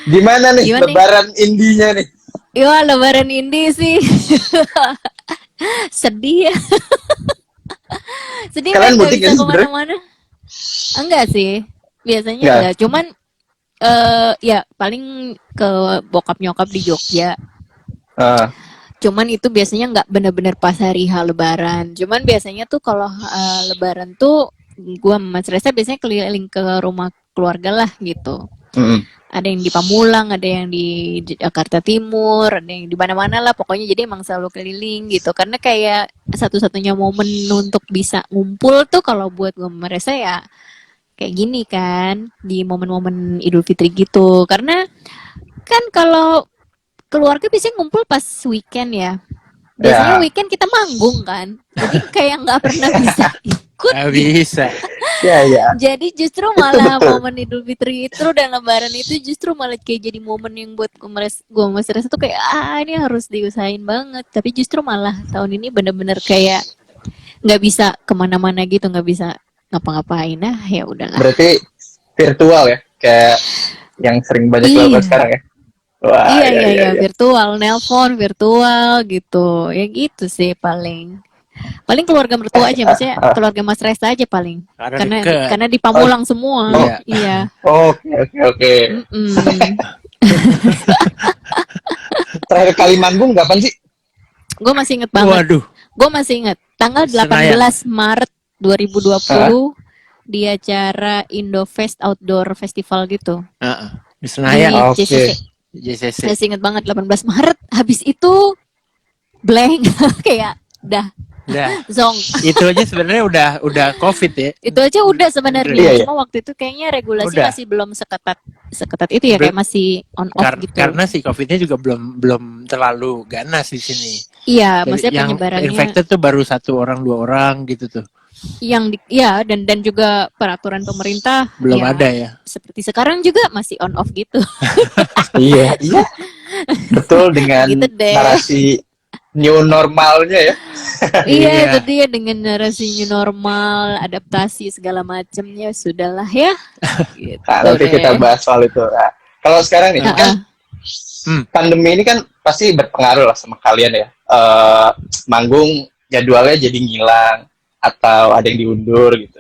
Gimana nih Gimana nih? lebaran indinya nih? Ya lebaran ini sih sedih ya. Sedih men Kalian nggak mudik bisa gak sih sebenarnya? kemana-mana. Enggak sih, biasanya Enggak. enggak. Cuman ya paling ke bokap nyokap di Jogja. Ah, Cuman itu biasanya nggak bener-bener pas hari H Lebaran. Cuman biasanya tuh kalau Lebaran tuh gua sama Mas Reza biasanya keliling ke rumah keluarga lah gitu. mm-mm. Ada yang di Pamulang, ada yang di Jakarta Timur, ada yang di mana-mana lah pokoknya jadi emang selalu keliling gitu karena kayak satu-satunya momen untuk bisa ngumpul tuh kalau buat gue merasa ya kayak gini kan di momen-momen Idul Fitri gitu karena kan kalau keluarga biasanya ngumpul pas weekend ya biasanya Ya, weekend kita manggung kan jadi kayak nggak pernah bisa ikut Nggak gitu. bisa. ya, ya. Jadi justru Itu malah betul. momen Idul Fitri itu dan Lebaran itu justru malah kayak jadi momen yang buat gue masih rasa tuh kayak ini harus diusahain banget. Tapi justru malah tahun ini bener-bener kayak nggak bisa kemana-mana gitu, nggak bisa ngapa-ngapain. Nah ya udahlah. Berarti virtual ya, kayak yang sering banyak dilakukan Iya, sekarang ya. Wah, iya, ya, iya, ya, iya, ya. virtual, nelpon, virtual gitu. Ya gitu sih paling. Paling keluarga mertua aja, maksudnya keluarga Mas Resta aja paling. Karena Karena deket. karena di Oh, Pamulang semua. oh, Iya. Iya. oke, oke, oke. Mm-mm. Terakhir kali manggung kapan sih? Gue masih inget banget. Waduh, Gue masih inget tanggal Senayan. 18 Maret Hah? 2020 di acara Indofest Outdoor Festival gitu Heeh. Di di Senayan, Oke. JCC. JCC. Masih inget banget 18 Maret. Habis itu blank kayak dah Udah. zong. Itu aja sebenarnya udah COVID ya. Itu aja udah Iya, sebenarnya. iya. Cuma waktu itu kayaknya regulasi Udah. masih belum seketat seketat itu ya kayak masih on off gitu. Karena si COVID-nya juga belum terlalu ganas di sini. Iya, Jadi maksudnya yang penyebarannya infected tuh baru 1 orang 2 orang gitu tuh. yang ya dan juga peraturan pemerintah Belum ya ada ya. seperti sekarang juga masih on off gitu. Iya, iya. Betul dengan Gitu deh. narasi new normalnya ya. Iya, itu Iya. dia dengan narasi new normal, adaptasi segala macamnya sudahlah ya. Nah, Gitu nanti kita deh. bahas soal itu. Nah, kalau sekarang nih, kan Heeh. Hmm. pandemi ini kan pasti berpengaruh lah sama kalian ya. Manggung jadwalnya jadi ngilang atau ada yang diundur gitu.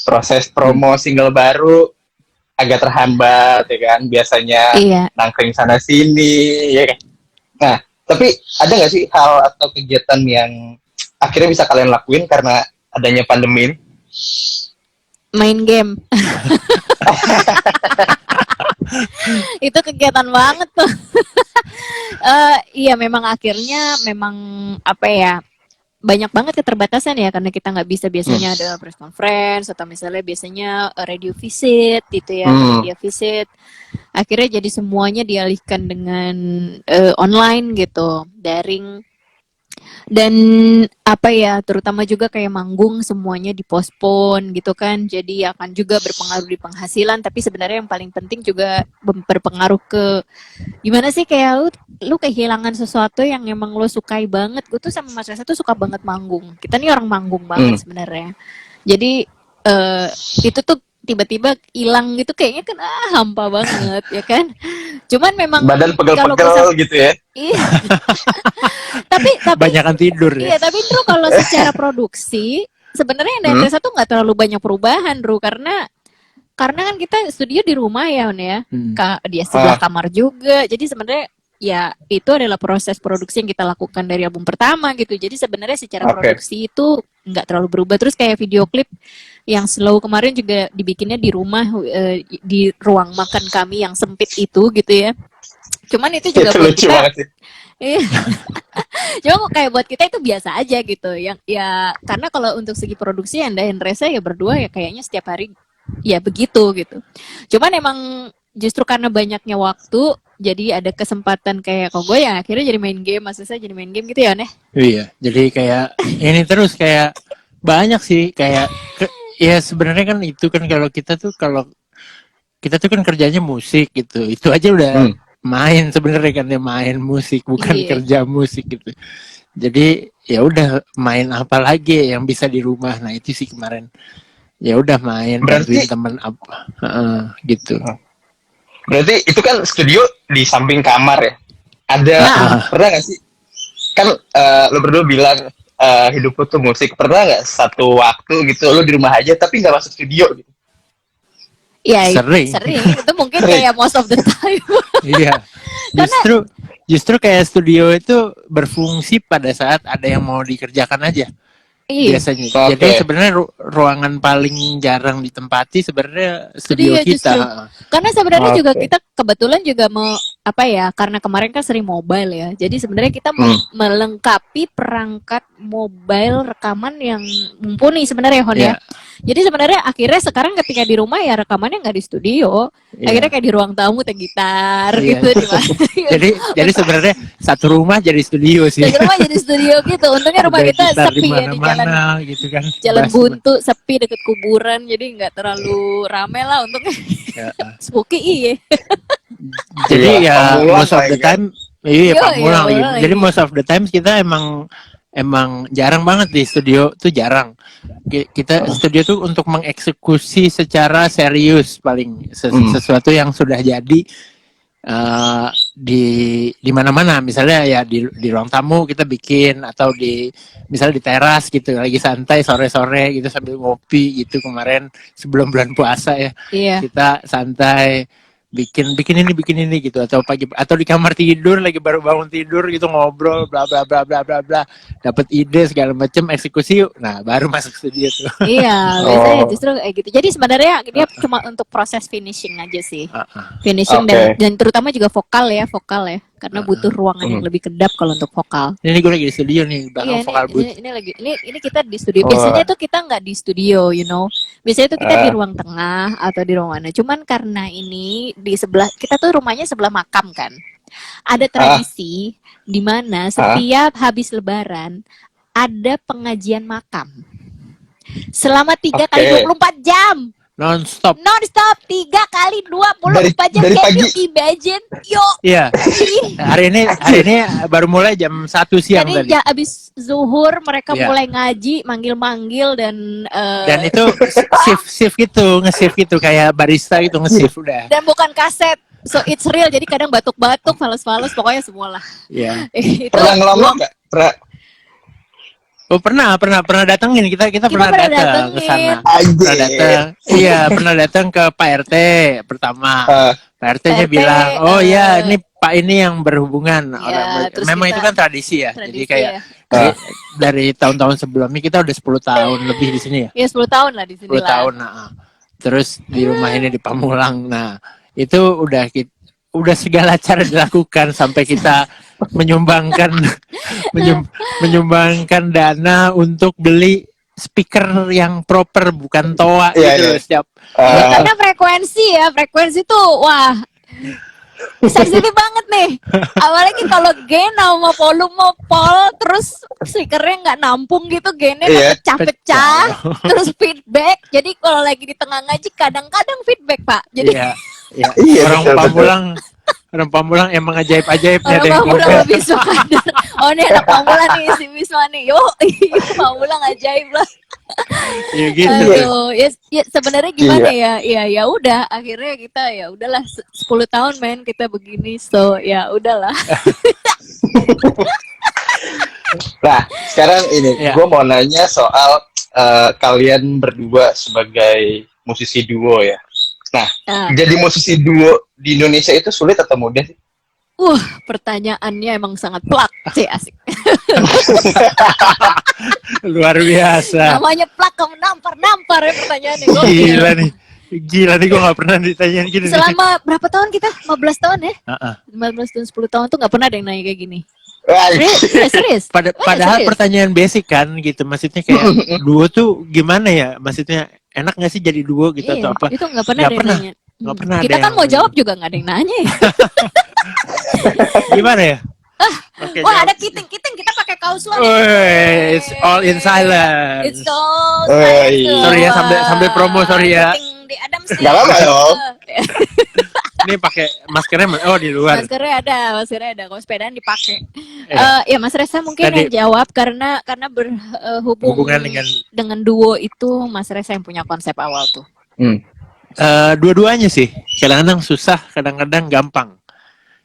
Proses promo single baru agak terhambat ya kan. Biasanya Iya. nangkring sana sini ya kan. Nah, tapi ada nggak sih hal atau kegiatan yang akhirnya bisa kalian lakuin karena adanya pandemi ini? Main game. Itu kegiatan banget tuh. Iya memang akhirnya memang apa ya banyak banget keterbatasan ya karena kita nggak bisa biasanya ada press conference atau misalnya biasanya radio visit gitu ya media visit akhirnya jadi semuanya dialihkan dengan online gitu daring dan apa ya terutama juga kayak manggung semuanya dipospon gitu kan jadi akan juga berpengaruh di penghasilan tapi sebenarnya yang paling penting juga berpengaruh ke gimana sih kayak lu kehilangan sesuatu yang emang lu sukai banget. Gue tuh sama Mas Reza tuh suka banget manggung. Kita nih orang manggung banget sebenarnya. Jadi itu tuh tiba-tiba hilang gitu kayaknya kan hampa banget ya kan. Cuman memang Badan kalau gue pegel-pegel gitu ya. iya. tapi Banyakan tidur ya. iya tapi Drew kalau secara produksi sebenarnya Dan Reza tuh nggak terlalu banyak perubahan Drew karena kan kita studio di rumah ya On ya dia sebelah kamar juga jadi sebenarnya ya itu adalah proses produksi yang kita lakukan dari album pertama gitu jadi sebenarnya secara produksi itu nggak terlalu berubah terus kayak video klip yang slow kemarin juga dibikinnya di rumah di ruang makan kami yang sempit itu gitu ya cuman itu juga Itu buat lucu kita banget sih. cuma kok kayak buat kita itu biasa aja gitu yang ya karena kalau untuk segi produksi Anda dan Reza ya berdua ya kayaknya setiap hari ya begitu gitu. Cuman emang justru karena banyaknya waktu jadi ada kesempatan kayak kok gue ya akhirnya jadi main game maksud saya jadi main game gitu ya Neh. Iya, jadi kayak ini terus kayak banyak sih kayak ya sebenarnya kan itu kan kalau kita tuh kan kerjanya musik gitu. Itu aja udah main sebenarnya kan ya main musik bukan kerja musik gitu. Jadi ya udah main apa lagi yang bisa di rumah. Nah, itu sih kemarin. Ya udah main bantuin temen apa gitu. Berarti itu kan studio di samping kamar ya. Ada pernah nggak sih? Kan lo berdua bilang hidup lo tuh musik. Pernah nggak satu waktu gitu lo di rumah aja tapi nggak masuk studio gitu? Iya, Sering. Itu mungkin Sering. kayak most of the time. Iya. Justru kayak studio itu berfungsi pada saat ada yang mau dikerjakan aja. Iya. Biasanya. Oke. Jadi sebenarnya ruangan paling jarang ditempati sebenarnya studio Studio kita. justru. Karena sebenarnya Oke. juga kita kebetulan juga karena kemarin kan sering mobile ya. Jadi sebenarnya kita melengkapi perangkat mobile rekaman yang mumpuni sebenarnya Hon ya. Iya. Jadi sebenarnya akhirnya sekarang ketika di rumah ya rekamannya nggak di studio. Iya. Akhirnya kayak di ruang tamu teh gitar Iya. gitu di mana. Jadi sebenarnya satu rumah jadi studio sih. Di rumah jadi studio gitu. Untungnya rumah Ada kita gitar sepi ya di jalan gitu kan. jalan Bass buntu sepi deket kuburan jadi nggak terlalu rame lah untungnya. Ya. Spooky iya. Jadi Iya, ya Pamulang most of the lagi kan. time iya Iya, Pamulang lagi. Pamulang Jadi lagi. most of the times kita emang jarang banget di studio tuh jarang. Kita studio tuh untuk mengeksekusi secara serius paling sesuatu yang sudah jadi di mana-mana, misalnya ya di ruang tamu kita bikin atau misalnya di teras gitu lagi santai sore-sore gitu sambil ngopi gitu. Kemarin sebelum bulan puasa ya Iya. kita santai bikin ini gitu, atau pagi atau di kamar tidur lagi baru bangun tidur gitu ngobrol bla bla bla bla bla bla, dapat ide segala macam, eksekusi yuk, nah baru masuk studio tuh. Iya, biasanya justru kayak gitu. Jadi sebenarnya dia cuma untuk proses finishing aja sih. Finishing Oke. dan terutama juga vokal ya. Karena butuh ruangan yang lebih kedap kalau untuk vokal. Ini gue lagi di studio nih, belakang Iya, vokal booth. ini kita di studio. Biasanya tuh kita nggak di studio, you know. Biasanya tuh kita di ruang tengah atau di ruang mana. Cuman karena ini di sebelah kita tuh rumahnya sebelah makam kan. Ada tradisi di mana setiap habis Lebaran ada pengajian makam. Selama 3 kali 24 jam. Non-stop. 3 kali 24 jam. Dari Can pagi. you imagine? Yuk. Iya. Hari ini baru mulai jam 1 siang Jadi tadi. abis zuhur mereka Iya. mulai ngaji, manggil-manggil dan itu shift gitu, nge-shift gitu kayak barista gitu, nge-shift udah. dan bukan kaset. So it's real. Jadi kadang batuk-batuk, fals-fals, pokoknya semualah. Iya. Itu Pernah ngelamar nggak? Oh pernah datengin kita pernah pernah datang ke sana. Anjir. Pernah datang. Iya, pernah datang ke Pak RT pertama. Pak RT-nya RT, bilang, "Oh ya, ini Pak ini yang berhubungan." terus Memang kita- itu kan tradisi ya. Jadi tradisi kayak dari tahun-tahun sebelumnya kita udah 10 tahun lebih di sini ya. ya 10 tahun lah di sini 10 lah. tahun. Nah. Terus di rumah ini di Pamulang. Nah, itu udah segala cara dilakukan sampai kita menyumbangkan menyumbangkan dana untuk beli speaker yang proper, bukan toa Iya, gitu iya. loh setiap. Ya, karena frekuensi tuh wah sensitif banget nih. Apalagi kalau gain sama volume mau pol, terus speakernya nggak nampung gitu, gainnya Iya. pecah-pecah, terus feedback. Jadi kalau lagi di tengah ngaji kadang-kadang feedback Pak. Jadi Iya, iya. Iya, Orang betul, Orang Pamulang emang ajaib-ajaibnya orang deh. Pamulang lebih suka. Oh ini anak Pamulang nih si Wisma nih. Yo, Pamulang ajaib lah. Iya gitu. Aduh, ya sebenarnya gimana ya? Ya udah, akhirnya kita ya udahlah 10 tahun men kita begini, so ya udahlah. Nah, sekarang ini Iya. gue mau nanya soal kalian berdua sebagai musisi duo ya. Nah, jadi musisi duo di Indonesia itu sulit atau mudah sih? Pertanyaannya emang sangat plak sih, asik. Luar biasa. Namanya plak, kamu nampar ya pertanyaannya. Gila nih gue gak pernah ditanyain gini. Selama berapa tahun kita? 15 tahun ya? Heeh. 15 tahun, 10 tahun tuh gak pernah ada yang nanya kayak gini. Wah, Serius? Padahal serius? pertanyaan basic kan gitu, maksudnya kayak duo tuh gimana ya, maksudnya enak gak sih jadi duo gitu atau apa? Itu gak pernah Nggak ada yang pernah. nanya. Nggak pernah Kita ada kan yang- mau jawab juga gak ada yang nanya ya. Gimana ya? Oke, Wah, jawab. ada kiting-kiting, kita pakai kaos lagi. Woi, it's all in silence. It's all Oh, silent. iya. Sorry ya, sambil promo, sorry ya. Kiting di Adams nih. Nggak apa-apa dong. Ini pakai maskernya di luar. Maskernya ada. Kalau sepedaan dipakai. Eh. Ya Mas Reza mungkin Tadi- yang jawab karena berhubung Hubungan dengan duo itu Mas Reza yang punya konsep awal tuh. Dua-duanya sih. Kadang-kadang susah, kadang-kadang gampang.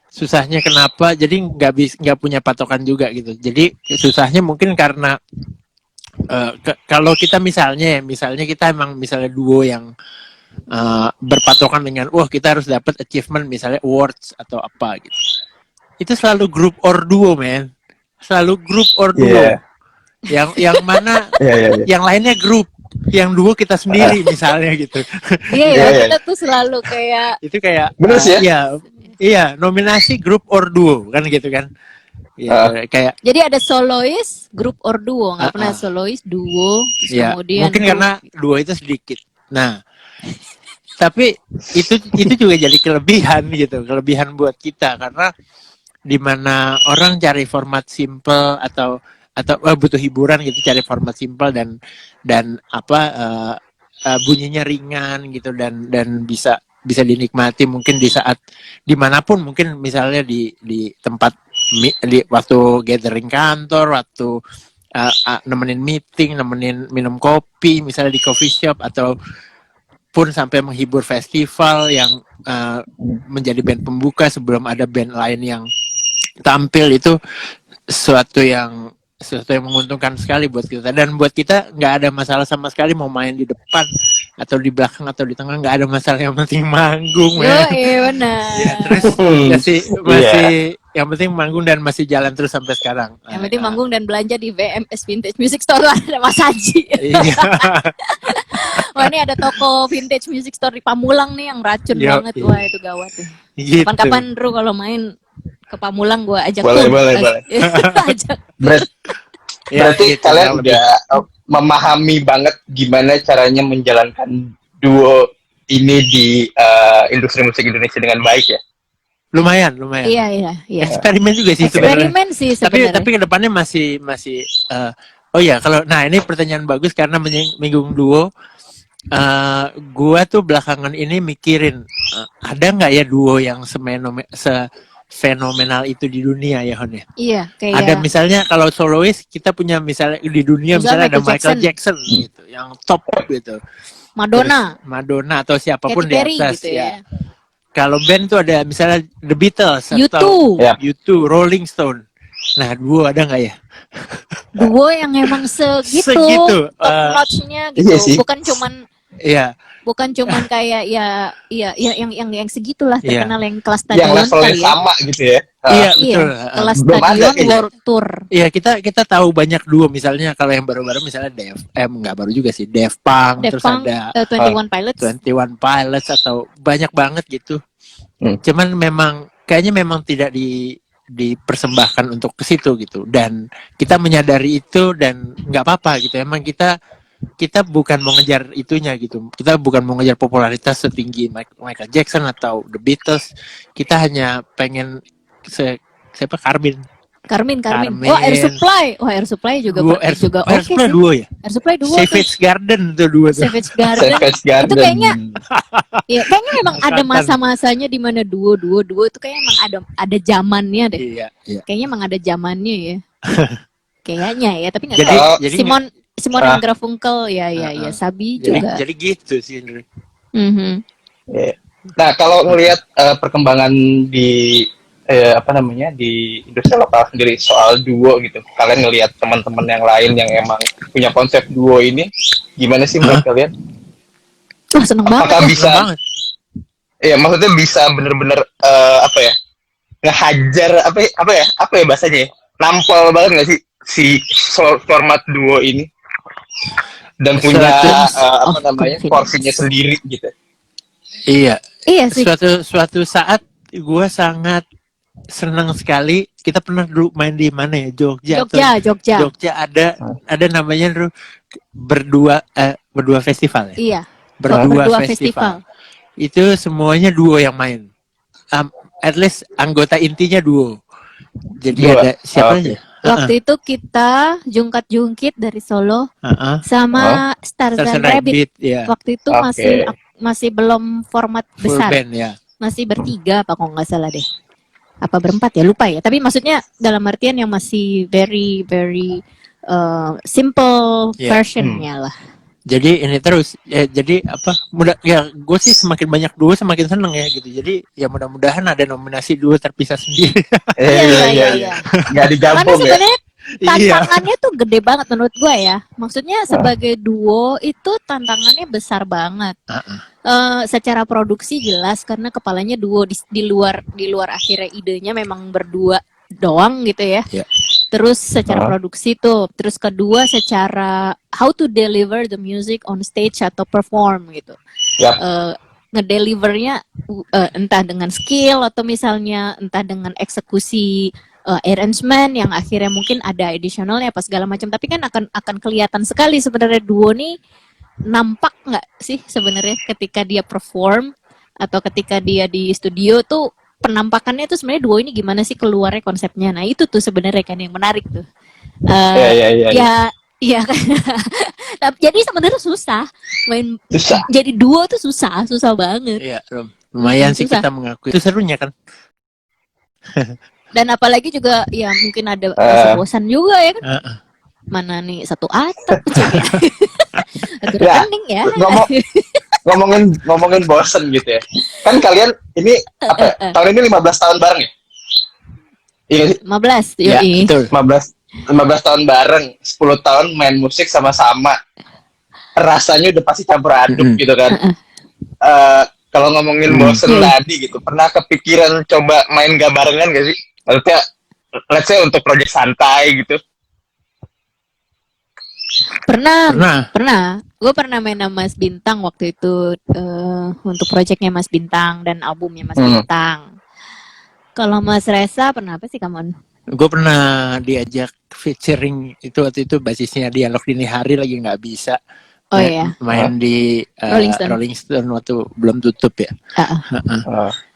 Susahnya kenapa? Jadi nggak punya patokan juga gitu. Jadi susahnya mungkin karena kalau kita misalnya kita emang misalnya duo yang berpatokan dengan wah kita harus dapat achievement misalnya awards atau apa gitu. Itu selalu group or duo, man. Selalu group or duo. Yeah. Yang mana yang lainnya grup, yang duo kita sendiri misalnya gitu. Iya, kita tuh selalu kayak itu kayak bener sih ya. Iya, nominasi grup or duo kan gitu kan. Ya, kayak jadi ada solois, grup or duo, nggak pernah solois, duo, terus ya, kemudian mungkin grup. karena duo itu sedikit. Nah, tapi itu juga jadi kelebihan gitu, kelebihan buat kita karena dimana orang cari format simple atau butuh hiburan gitu, cari format simple dan apa bunyinya ringan gitu dan bisa dinikmati mungkin di saat dimanapun, mungkin misalnya di tempat di waktu gathering kantor, waktu nemenin meeting, nemenin minum kopi misalnya di coffee shop, atau pun sampai menghibur festival yang menjadi band pembuka sebelum ada band lain yang tampil. Itu sesuatu yang menguntungkan sekali buat kita, dan buat kita nggak ada masalah sama sekali mau main di depan atau di belakang atau di tengah, nggak ada masalah, yang penting manggung. Iya benar. Ya, terus masih yang penting manggung dan masih jalan terus sampai sekarang. Yang penting manggung dan belanja di VMS Vintage Music Store lah, ada Mas Haji. Iya. Wah, ini ada toko Vintage Music Store di Pamulang nih yang racun banget. Wah, itu gawat tuh. Gitu. Kapan-kapan Ru kalau main ke Pamulang gue ajak boleh. Ajak. Berarti kalian udah memahami banget gimana caranya menjalankan duo ini di industri musik Indonesia dengan baik ya. Lumayan. Iya. Eksperimen juga sih sebenarnya. Eksperimen sih sebenarnya. Tapi kedepannya masih oh ya, kalau ini pertanyaan bagus karena menyinggung duo. Gua tuh belakangan ini mikirin ada nggak ya duo yang fenomenal itu di dunia ya, Hon ya? Iya, kayak ada misalnya kalau solois kita punya misalnya di dunia misalnya ada Michael Jackson gitu yang top gitu. Madonna atau siapapun di atas gitu ya. Kalau band tuh ada misalnya The Beatles atau U2, Rolling Stone. Nah, duo ada nggak ya? Duo yang emang segitu top notch-nya gitu. Iya, bukan cuman kayak yang segitulah terkenal yang kelas stadion yang levelnya sama gitu ya. Iya betul. Kelas stadion world tour. Iya, kita tahu banyak duo, misalnya kalau yang baru-baru misalnya nggak baru juga sih, Daft Punk, terus ada 21 Pilots atau banyak banget gitu. Cuman kayaknya memang tidak dipersembahkan untuk ke situ gitu, dan kita menyadari itu dan nggak apa-apa gitu. Emang kita bukan mau ngejar itunya gitu, kita bukan mau ngejar popularitas setinggi Michael Jackson atau The Beatles. Kita hanya pengen siapa Carmine. Oh, Air Supply juga Air oke Supply sih. duo ya. Air Supply duo. Savage Garden tuh duo tuh. Savage Garden. Itu kayaknya memang ada masa-masanya di mana duo itu kayaknya emang ada zamannya deh. Iya. Kayaknya emang ada zamannya ya. Kayaknya ya, tapi nggak Jadi tahu. Simon and Garfunkel ya, Sabi juga. Jadi gitu sih, Indri. Nah, kalau ngelihat perkembangan di di industri lokal sendiri soal duo gitu, kalian ngelihat teman-teman yang lain yang emang punya konsep duo ini, gimana sih menurut kalian? Wah, seneng banget. Apakah bisa? Iya, maksudnya bisa bener-bener ngehajar apa ya bahasanya? Nampol banget nggak sih si format duo ini? Dan punya porsinya sendiri gitu. Iya sih. Iya Suatu saat gue sangat senang sekali. Kita pernah dulu main di mana ya, Jogja ada namanya dulu berdua festival ya. Iya. Berdua festival. Itu semuanya duo yang main. At least anggota intinya duo. Jadi ada siapa aja? Waktu itu kita jungkat-jungkit dari Solo sama Starzan Rabbit. Waktu itu masih belum format besar. Full band, ya. Masih bertiga apa kalau nggak salah deh. Apa berempat ya, lupa ya. Tapi maksudnya dalam artian yang masih very very simple versionnya lah. Jadi ini terus jadi apa mudah ya gue sih semakin banyak duo semakin seneng ya gitu. Jadi ya mudah-mudahan ada nominasi duo terpisah sendiri. Iya. Nggak Karena digabung ya. sebenarnya Iya. tantangannya tuh gede banget menurut gue ya. Maksudnya sebagai duo itu tantangannya besar banget. Secara produksi jelas karena kepalanya duo di luar akhirnya idenya memang berdua doang gitu ya. Iya. Terus secara produksi tuh, terus kedua secara how to deliver the music on stage atau perform gitu. Yap. Ngedelivernya entah dengan skill atau misalnya entah dengan eksekusi arrangement yang akhirnya mungkin ada additionalnya apa segala macam, tapi kan akan kelihatan sekali sebenarnya duo nih nampak nggak sih sebenarnya ketika dia perform atau ketika dia di studio tuh penampakannya tuh sebenarnya duo ini gimana sih keluarnya konsepnya. Nah itu tuh sebenarnya kan yang menarik tuh. Iya kan. Jadi sebenarnya susah main. Susah. Jadi duo tuh susah banget. Iya, lumayan sih susah. kita mengakui. Itu serunya kan. Dan apalagi juga ya mungkin ada rasa bosan juga ya kan. Mana nih satu atap Aduh, rekening ya. Ngomongin bosen gitu ya. Kan kalian ini apa ya? Tahun ini 15 tahun bareng ya? Iya sih? 15, Ya, betul. 15 tahun bareng, 10 tahun main musik sama-sama. Rasanya udah pasti campur aduk gitu kan. Kalau ngomongin bosen tadi gitu, pernah kepikiran coba main gak barengan gak sih? Maksudnya, let's say untuk project santai gitu. Pernah. Gue pernah main sama Mas Bintang waktu itu untuk proyeknya Mas Bintang dan albumnya Mas Bintang. Kalau Mas Reza pernah apa sih kamu? Gue pernah diajak featuring itu waktu itu basisnya Dialog Dini Hari lagi nggak bisa. Oh iya. Main di Rolling Stone waktu belum tutup ya.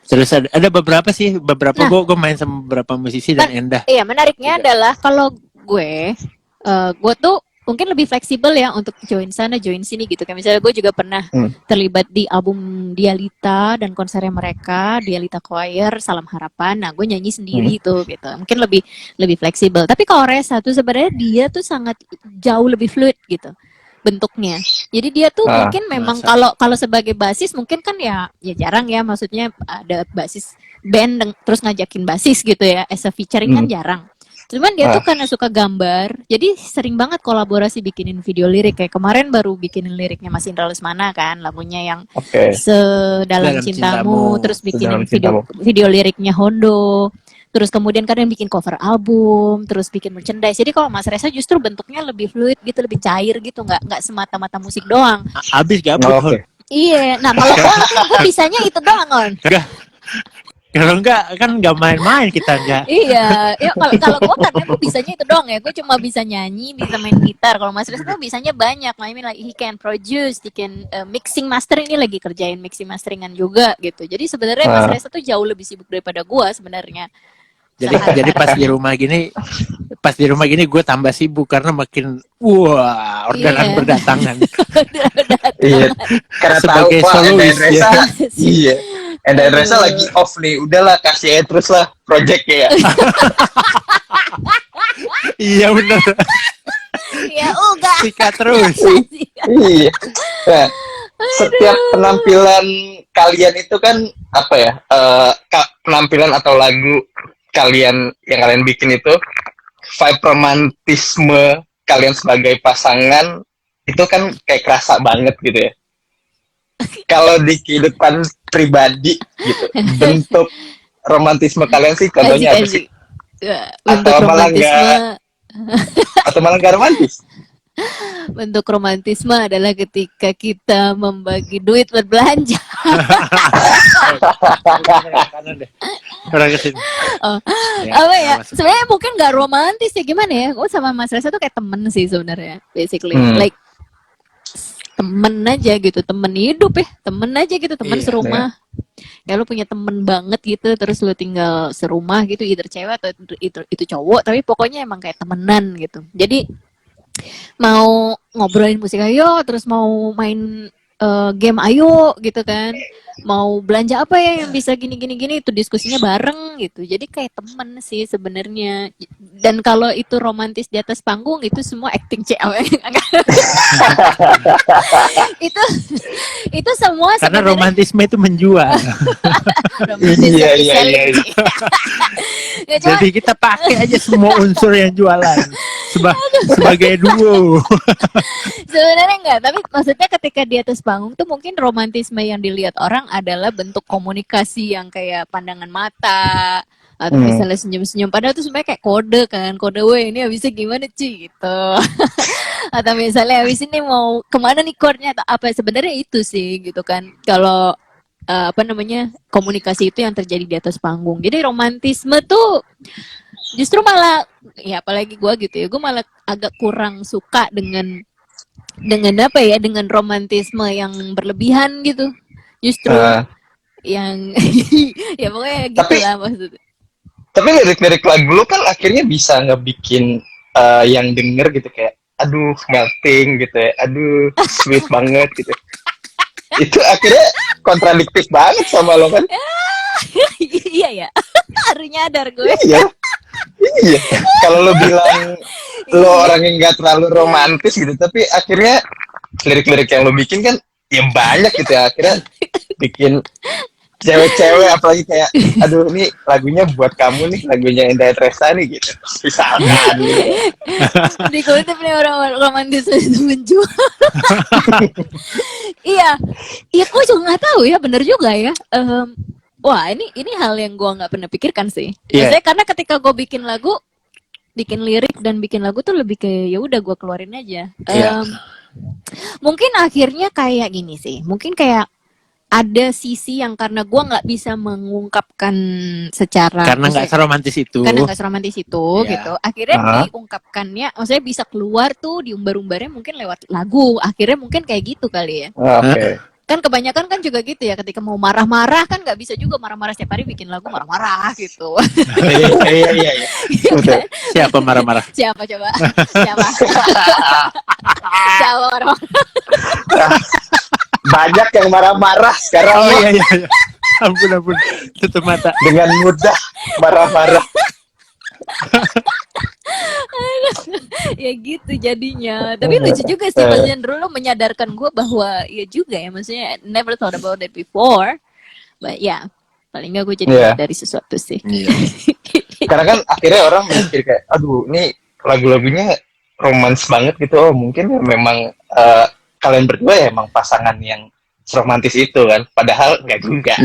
Terus ada beberapa gue main sama beberapa musisi dan Endah. Iya, menariknya adalah kalau gue tuh mungkin lebih fleksibel ya untuk join sana, join sini gitu. Kayak misalnya gue juga pernah terlibat di album Dialita dan konsernya mereka, Dialita Choir, Salam Harapan. Nah, gue nyanyi sendiri tuh gitu. Mungkin lebih fleksibel. Tapi kalau Reza tuh sebenarnya dia tuh sangat jauh lebih fluid gitu bentuknya. Jadi dia tuh mungkin memang kalau sebagai basis mungkin kan ya jarang ya, maksudnya ada basis band terus ngajakin basis gitu ya, as a featuring kan jarang. Cuman dia tuh karena suka gambar, jadi sering banget kolaborasi bikinin video lirik. Kayak kemarin baru bikinin liriknya Mas Indra Lesmana kan, lagunya yang Sedalam Cintamu, terus bikinin video liriknya Hondo. Terus kemudian kadang bikin cover album, terus bikin merchandise. Jadi kalau Mas Reza justru bentuknya lebih fluid gitu, lebih cair gitu, nggak semata-mata musik doang. Abis gabut. Iya, nah kalau gue bisanya itu doang kan. Kalau enggak kan nggak main-main kita enggak. Iya, ya kalau gue kan gue bisanya itu doang ya. Gue cuma bisa nyanyi, bisa main gitar. Kalau Mas Reza tuh bisanya banyak. I mean like he can produce, he can mixing master, ini lagi kerjain mixing masteringan juga gitu. Jadi sebenarnya Mas Reza tuh jauh lebih sibuk daripada gue sebenarnya. Jadi pas di rumah gini gue tambah sibuk karena makin orderan berdatangan. Iya, karena sebagai solois ya. Iya. Dan Reza lagi off nih, udahlah kasih aja terus lah projectnya ya. Iya benar. Ya udah. Sikat terus. Iya. Nah, setiap penampilan kalian itu kan apa ya? Penampilan atau lagu kalian yang kalian bikin itu vibe romantisme kalian sebagai pasangan itu kan kayak kerasa banget gitu ya. Kalau di kehidupan pribadi gitu, bentuk romantisme kalian sih contohnya apa sih? Bentuk atau malah nggak romantis? Bentuk romantisme adalah ketika kita membagi duit berbelanja. Apa ya? Sebenarnya mungkin nggak romantis ya, gimana ya? Gue sama Mas Reza tuh kayak temen sih sebenarnya, basically. Like temen aja gitu, temen hidup ya, temen aja gitu, temen serumah. Ya lu punya temen banget gitu, terus lu tinggal serumah gitu, either cewek atau itu cowok, tapi pokoknya emang kayak temenan gitu. Jadi mau ngobrolin musik ayo, terus mau main game ayo gitu kan. mau belanja apa ya yang bisa gini gini gini, itu diskusinya bareng gitu. Jadi kayak temen sih sebenarnya. Dan kalau itu romantis di atas panggung itu semua acting cewek. itu itu semua Karena sebenarnya romantisme itu menjual. romantis Iya, tapi iya, selling. iya. Ya, cuma Jadi kita pakai aja semua unsur yang jualan sebagai duo. sebenarnya enggak, tapi maksudnya ketika di atas panggung tuh mungkin romantisme yang dilihat orang adalah bentuk komunikasi yang kayak pandangan mata atau misalnya senyum-senyum, padahal tuh sebenarnya kayak kode kan, kode weh ini habisnya gimana Ci gitu. Atau misalnya habis ini mau kemana nih chordnya atau apa, sebenarnya itu sih gitu kan. Kalau apa namanya, komunikasi itu yang terjadi di atas panggung. Jadi romantisme tuh justru malah, ya apalagi gue gitu ya, gue malah agak kurang suka dengan apa ya, dengan romantisme yang berlebihan gitu. Justru yang ya pokoknya gitu Tapi- lah maksudnya. Tapi lirik-lirik lagu lu kan akhirnya bisa ngebikin yang denger gitu kayak aduh melting gitu ya, aduh sweet banget gitu. Itu akhirnya kontradiktif banget sama lo kan? Iya ya, harus nyadar gue. Iya. Iya. Kalau lo bilang lo orang yang nggak terlalu romantis gitu, tapi akhirnya lirik-lirik yang lo bikin kan ya banyak gitu ya, akhirnya bikin cewek-cewek apalagi kayak aduh ini lagunya buat kamu nih, lagunya Indah Tresani gitu misalkan gitu. Dikutip nih orang romantis itu menjual. Iya, iya, gue juga nggak tahu ya, bener juga ya. Wah, ini hal yang gue nggak pernah pikirkan sih. Iya. Maksudnya karena ketika gue bikin lagu, bikin lirik dan bikin lagu tuh lebih kayak ya udah gue keluarin aja. Iya. Mungkin akhirnya kayak gini sih. Mungkin kayak ada sisi yang karena gue nggak bisa mengungkapkan secara, Karena nggak seromantis itu. karena nggak seromantis itu Iya. gitu, akhirnya Ah. diungkapkannya, maksudnya bisa keluar tuh diumbar-umbarnya mungkin lewat lagu, akhirnya mungkin kayak gitu kali ya. Oke. Kan kebanyakan kan juga gitu ya, ketika mau marah-marah kan nggak bisa juga marah-marah setiap hari bikin lagu marah-marah gitu. Iya. Betul. Siapa marah-marah? Siapa coba? Siapa? Siapa marah? Banyak yang marah-marah sekarang Oh mah, iya. Ampun. Tutup mata. dengan mudah marah-marah. Ya gitu jadinya. Tapi lucu juga sih, maksudnya dulu menyadarkan gue bahwa ya juga ya, maksudnya never thought about that before, but ya paling nggak gue jadi Iya. dari sesuatu sih. Iya. Karena kan akhirnya orang mikir kayak aduh ini lagu-lagunya romans banget gitu. Oh mungkin ya memang kalian berdua ya emang pasangan yang romantis itu kan, padahal nggak juga.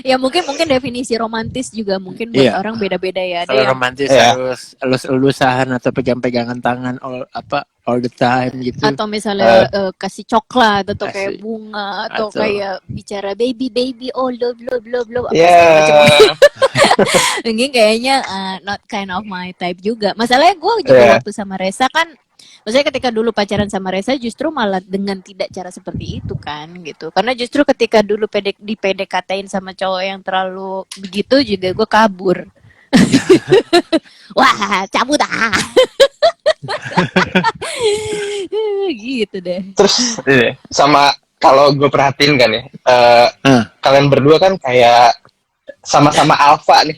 Ya mungkin definisi romantis juga mungkin buat Iya. orang beda-beda ya. Ada Kalau yang romantis Iya. harus elus-elusan atau pegang-pegangan tangan all the time gitu. atau misalnya kasih coklat atau Kasih. kayak bunga atau Atau- kayak bicara baby oh love apa Ya. segala macam. Mungkin kayaknya not kind of my type juga. Masalahnya gue juga Yeah. waktu sama Reza kan, maksudnya ketika dulu pacaran sama Reza justru malah dengan tidak cara seperti itu kan gitu. Karena justru ketika dulu di PDKT-in sama cowok yang terlalu begitu juga gue kabur. Wah, cabut ah. Gitu deh. Terus ini, sama kalau gue perhatiin kan ya, kalian berdua kan kayak sama-sama alpha nih,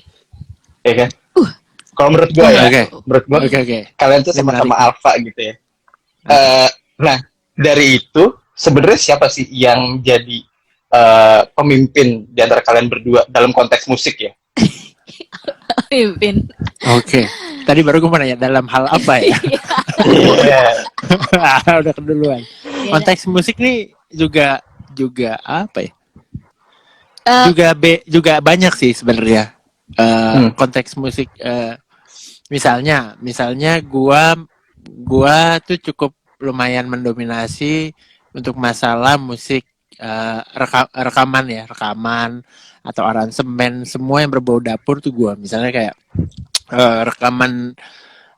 ya kan? Kalau menurut gue ya, Oke. menurut gue Oke. kalian tuh Ini sama-sama menarik. alpha gitu ya. Nah dari itu sebenarnya siapa sih yang jadi pemimpin di antara kalian berdua dalam konteks musik ya? Pimpin. Oke. Tadi baru gue mau nanya dalam hal apa ya? Iya. Udah keduluan. Konteks musik nih juga apa ya? Juga banyak sih sebenarnya. Konteks musik misalnya gua tuh cukup lumayan mendominasi untuk masalah musik rekaman atau aransemen, semua yang berbau dapur tuh gua. Misalnya kayak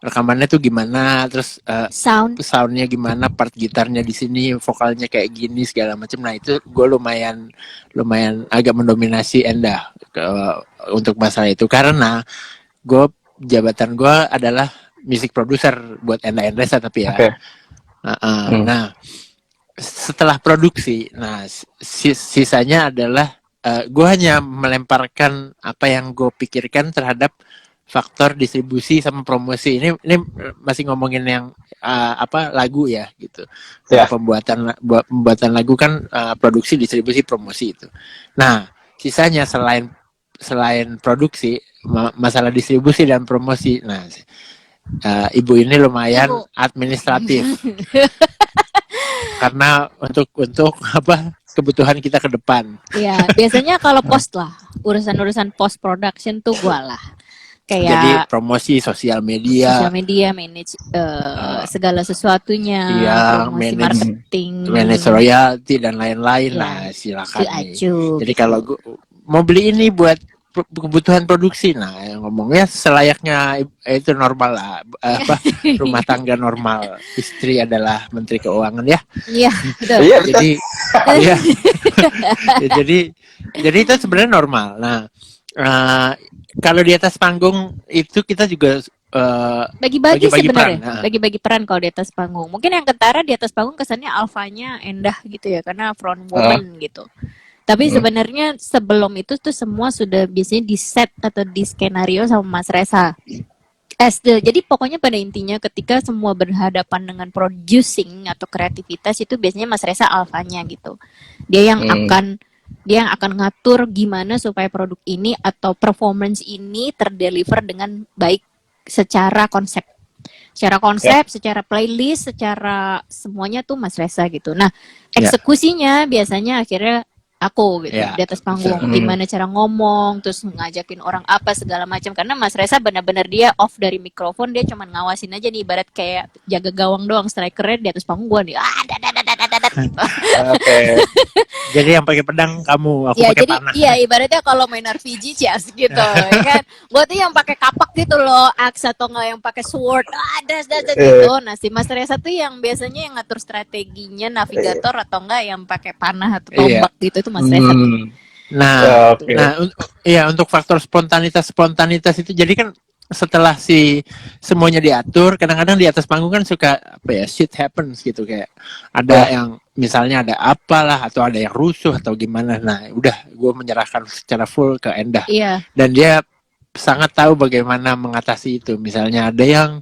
rekamannya tuh gimana, terus soundnya gimana, part gitarnya di sini, vokalnya kayak gini segala macam. Nah itu gue lumayan agak mendominasi Endah untuk masalah itu, karena jabatan gue adalah music producer buat Endah Endresa tapi ya. Okay. Nah setelah produksi, nah sisanya adalah gue hanya melemparkan apa yang gue pikirkan terhadap faktor distribusi sama promosi. Ini masih ngomongin yang apa lagu ya gitu. Ya. Pembuatan lagu kan produksi, distribusi, promosi itu. Nah, sisanya selain produksi, masalah distribusi dan promosi. Nah, ibu ini lumayan administratif. Karena untuk apa kebutuhan kita ke depan. Iya, biasanya kalau post lah, urusan post production tuh gua lah. Kayak jadi promosi sosial media, manage segala sesuatunya, iya, promosi marketing, manage royalti dan lain-lain. Ya, Nah, silakan nih. Jadi gitu. kalau gua mau beli ini buat kebutuhan produksi, nah ngomongnya selayaknya itu normal lah, apa rumah tangga normal, istri adalah menteri keuangan ya. Iya, betul. Iya, Jadi ya, jadi itu sebenarnya normal. Nah, kalau di atas panggung itu kita juga bagi-bagi sebenarnya, peran. bagi-bagi peran kalau di atas panggung. Mungkin yang ketara di atas panggung kesannya alfanya Endah gitu ya, karena front woman gitu. Tapi sebenarnya sebelum itu tuh semua sudah biasanya di set atau di skenario sama Mas Reza. Jadi pokoknya pada intinya ketika semua berhadapan dengan producing atau kreativitas itu biasanya Mas Reza alfanya gitu. Dia yang akan ngatur gimana supaya produk ini atau performance ini terdeliver dengan baik secara konsep. Secara playlist, secara semuanya tuh Mas Reza gitu. Nah, eksekusinya biasanya akhirnya aku gitu di atas panggung, gimana cara ngomong, terus ngajakin orang apa segala macam, karena Mas Reza benar-benar dia off dari mikrofon, dia cuma ngawasin aja nih, ibarat kayak jaga gawang doang, strikernya di atas panggung gua nih gitu. Oke. Jadi yang pakai pedang kamu, aku ya, pakai jadi, panah. Iya, ibaratnya kalau main RPG cias gitu, ya kan. Gua tuh yang pakai kapak gitu loh, axe atau enggak yang pakai sword, gitu. Nah, si Mas Reza tuh yang biasanya yang ngatur strateginya, navigator atau enggak yang pakai panah atau tombak gitu, itu Mas Reza. Nah, iya, untuk faktor spontanitas itu jadi kan setelah semuanya diatur, kadang-kadang di atas panggung kan suka apa ya, shit happens gitu, kayak ada yang misalnya ada apalah atau ada yang rusuh atau gimana. Nah, udah gue menyerahkan secara full ke Endah. Iya. Dan dia sangat tahu bagaimana mengatasi itu. Misalnya ada yang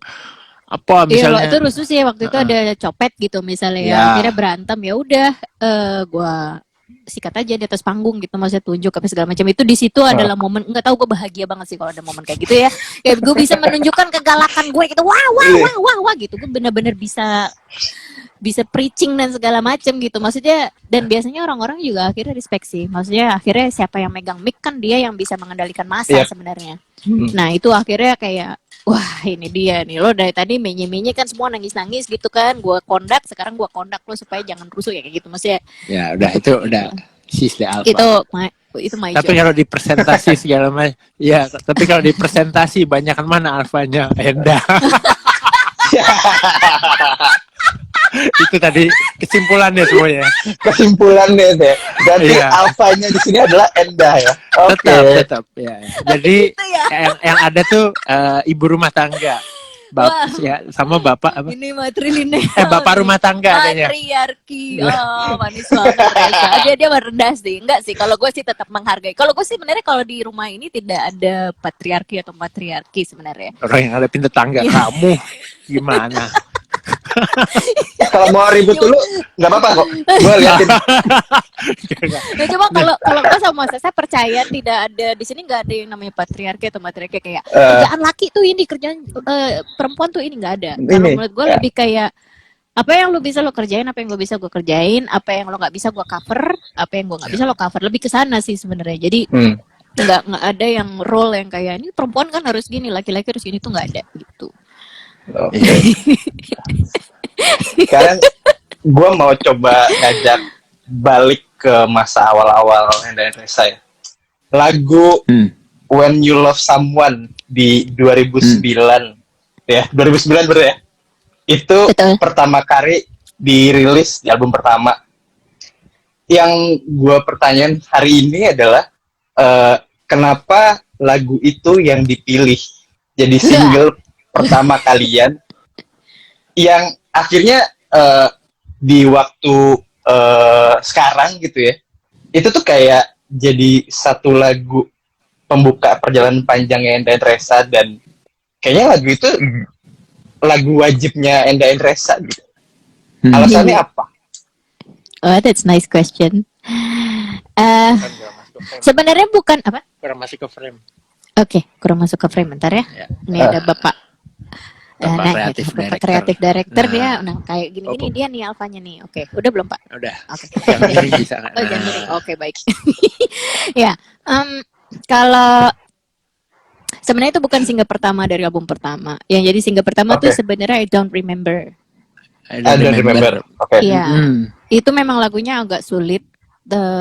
apa misalnya itu rusuh sih waktu itu ada copet gitu misalnya ya, akhirnya berantem, ya udah gue sikat aja di atas panggung gitu, maksudnya tunjuk apa segala macam. Itu di situ adalah momen, nggak tahu, gue bahagia banget sih kalau ada momen kayak gitu ya. Kayak gue bisa menunjukkan kegalakan gue gitu, wah gitu. Gue benar-benar bisa preaching dan segala macam gitu, maksudnya. Dan biasanya orang-orang juga akhirnya respect sih, maksudnya akhirnya siapa yang megang mic kan dia yang bisa mengendalikan massa sebenarnya. Nah itu akhirnya kayak, wah ini dia nih, lo dari tadi menye-menye kan semua nangis-nangis gitu kan, gue kondak, sekarang gue kondak lo supaya jangan rusuh ya, kayak gitu maksudnya. Ya udah, itu udah she's the alpha. Itu my tapi job. kalau di presentasi segala macam, ya tapi kalau di presentasi banyak mana alfanya Endah. Itu tadi kesimpulannya semuanya. Kesimpulannya deh. Jadi alfanya di sini adalah Endah ya. Tetap ya. Jadi yang ada tuh ibu rumah tangga. Ya, sama bapak apa? Ini matrilineal. Bapak rumah tangga kayaknya. Matriarki. Oh, manis banget Reza. Dia rendah sih. Enggak sih, kalau gue sih tetap menghargai. Kalau gue sih sebenarnya kalau di rumah ini tidak ada patriarki atau matriarki sebenarnya. Orang yang ada pintu tangga kamu gimana? Kalau mau ribut dulu nggak apa-apa kok, gue liatin. Nah, cuma kalau gue sama saya percaya tidak ada di sini, nggak ada yang namanya patriarki atau matriarki kayak kerjaan laki tuh ini, kerjaan perempuan tuh ini, nggak ada. Kalau menurut gue lebih kayak apa yang lo bisa lo kerjain, apa yang gue bisa gue kerjain, apa yang lo nggak bisa gue cover, apa yang gue nggak bisa lo cover, lebih ke sana sih sebenarnya. Jadi nggak ada yang role yang kayak ini perempuan kan harus gini, laki-laki harus gini, tuh nggak ada gitu. Sekarang gue mau coba ngajak balik ke masa awal-awal Endah Reza ya. Lagu When You Love Someone di 2009 ya, 2009 berarti ya. Itu pertama kali dirilis di album pertama. Yang gue pertanyaan hari ini adalah kenapa lagu itu yang dipilih jadi single pertama kalian, yang akhirnya di waktu sekarang gitu ya, itu tuh kayak jadi satu lagu pembuka perjalanan panjangnya Enda Endresa, dan kayaknya lagu itu lagu wajibnya Enda Endresa gitu. Alasannya apa? Oh, that's nice question. Sebenarnya bukan apa? Kurang masuk ke frame. Oke, kurang masuk ke frame bentar ya. Ini ada Bapak Bapak kreatif director dia. Nah. Nah, kayak gini-gini dia nih alfanya nih. Oke, udah belum, Pak? Udah. Oke. Jangan miring bisa nggak? Oh, jangan miring. Oke, baik. Ya, kalau sebenarnya itu bukan single pertama dari album pertama. Yang jadi single pertama tuh sebenarnya I Don't Remember. I don't remember. Oke. Iya. Itu memang lagunya agak sulit.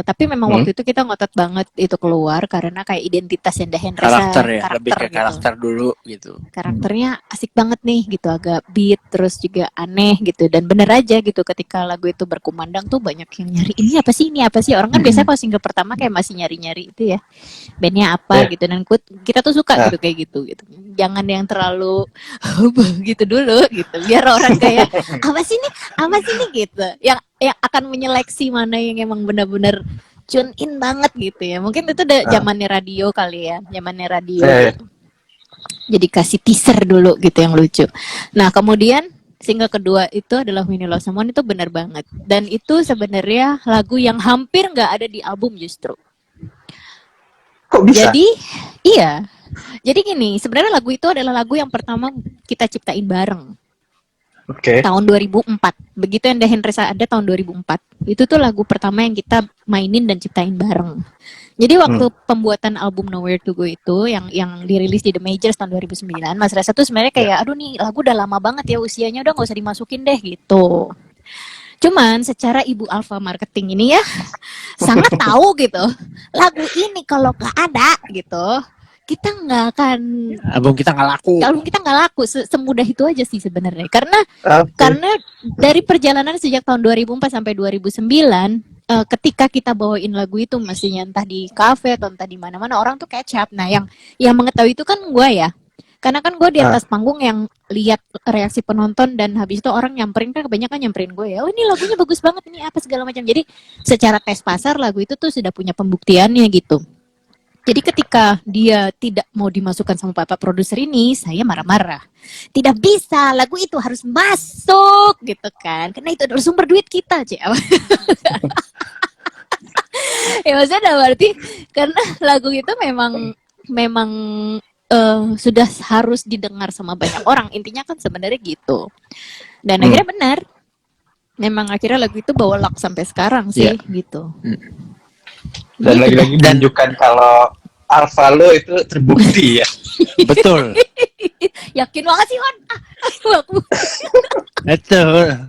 Tapi memang waktu itu kita ngotot banget itu keluar karena kayak identitas Enda Endresa, Karakter ya, lebih ke gitu. karakter dulu gitu. Karakternya asik banget nih gitu, agak beat terus juga aneh gitu, dan bener aja gitu ketika lagu itu berkumandang tuh banyak yang nyari ini apa sih orang kan biasanya kalau single pertama kayak masih nyari itu ya bandnya apa gitu, dan kita tuh suka gitu kayak gitu jangan yang terlalu gitu dulu gitu biar orang kayak apa sih nih gitu yang akan menyeleksi mana yang emang benar-benar tune in banget gitu ya. Mungkin itu udah zamannya radio kali ya, zamannya radio. Gitu. Jadi kasih teaser dulu gitu yang lucu. Nah, kemudian single kedua itu adalah When You Love Someone, itu benar banget. Dan itu sebenarnya lagu yang hampir nggak ada di album justru. Kok bisa? Jadi, iya. Jadi gini, sebenarnya lagu itu adalah lagu yang pertama kita ciptain bareng. Tahun 2004. Begitu Enda Endresa ada tahun 2004. Itu tuh lagu pertama yang kita mainin dan ciptain bareng. Jadi waktu pembuatan album Nowhere to Go itu yang dirilis di The Majors tahun 2009, Mas Reza tuh sebenarnya kayak aduh nih lagu udah lama banget ya usianya, udah nggak usah dimasukin deh gitu. Cuman secara ibu alpha marketing ini ya sangat tahu gitu. Lagu ini kalau nggak ada gitu, kita nggak akan, album kita nggak laku. Semudah itu aja sih sebenarnya, karena dari perjalanan sejak tahun 2004 sampai 2009 ketika kita bawain lagu itu mestinya entah di kafe atau entah di mana-mana orang tuh catch up. Nah yang mengetahui itu kan gue ya, karena kan gue di atas panggung yang lihat reaksi penonton, dan habis itu orang nyamperin kan kebanyakan nyamperin gue ya, oh ini lagunya bagus banget ini apa segala macam. Jadi secara tes pasar lagu itu tuh sudah punya pembuktiannya gitu. Jadi ketika dia tidak mau dimasukkan sama bapak produser ini, saya marah-marah. Tidak bisa, lagu itu harus masuk gitu kan. Karena itu adalah sumber duit kita, Cik. Ya maksudnya berarti karena lagu itu memang sudah harus didengar sama banyak orang. Intinya kan sebenarnya gitu. Dan akhirnya benar. Memang akhirnya lagu itu bawa luck sampai sekarang sih gitu. Dan lagi-lagi menunjukkan kalau alpha lo itu terbukti ya. Betul. Yakin banget sih, Wan. Betul.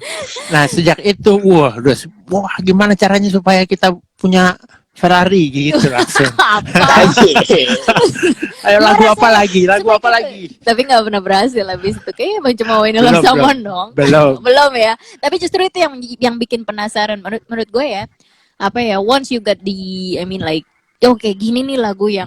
Nah, sejak itu wah gimana caranya supaya kita punya Ferrari gitu langsung. Ayo lagu apa lagi? Tapi nggak pernah berhasil habis itu. Kayaknya emang cuma When You Love Someone dong. Belum ya. Tapi justru itu yang bikin penasaran menurut gue ya. Apa ya, once you got oke, gini nih lagu yang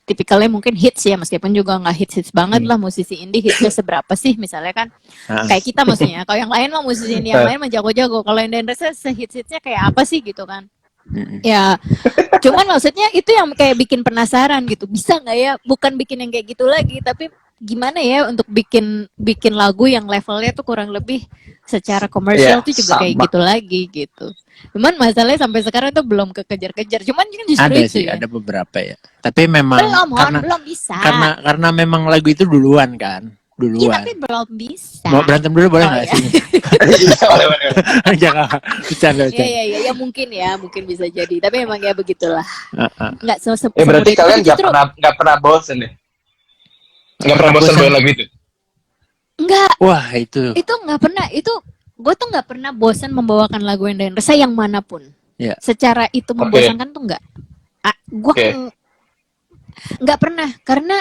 tipikalnya mungkin hits ya, meskipun juga nggak hits banget lah. Musisi indie hitsnya seberapa sih misalnya kan kayak kita maksudnya. Kalau yang lain mah musisi indie yang lain mah jago-jago. Kalau Enda Endresa sehits-hitsnya kayak apa sih gitu kan. Ya, cuman maksudnya itu yang kayak bikin penasaran gitu. Bisa nggak ya, bukan bikin yang kayak gitu lagi, tapi gimana ya untuk bikin lagu yang levelnya tuh kurang lebih secara komersial tuh juga kayak gitu lagi gitu. Cuman masalahnya sampai sekarang tuh belum kekejar-kejar. Cuman kan justru ada itu sih, ya. ada beberapa ya. Tapi memang belum bisa. Karena memang lagu itu duluan kan. Iya, tapi belum bisa. Mau berantem dulu boleh nggak sih? Jangan bercanda. Ya mungkin bisa jadi. Tapi emang ya begitulah. Nggak berarti kalian nggak pernah bosen ya? Nggak pernah bosen buat lagu itu? Enggak. Wah itu nggak pernah. Gue tuh nggak pernah bosan membawakan lagu Enda Endresa yang manapun. Yeah. Secara itu membosankan tuh nggak. Gue nggak pernah, karena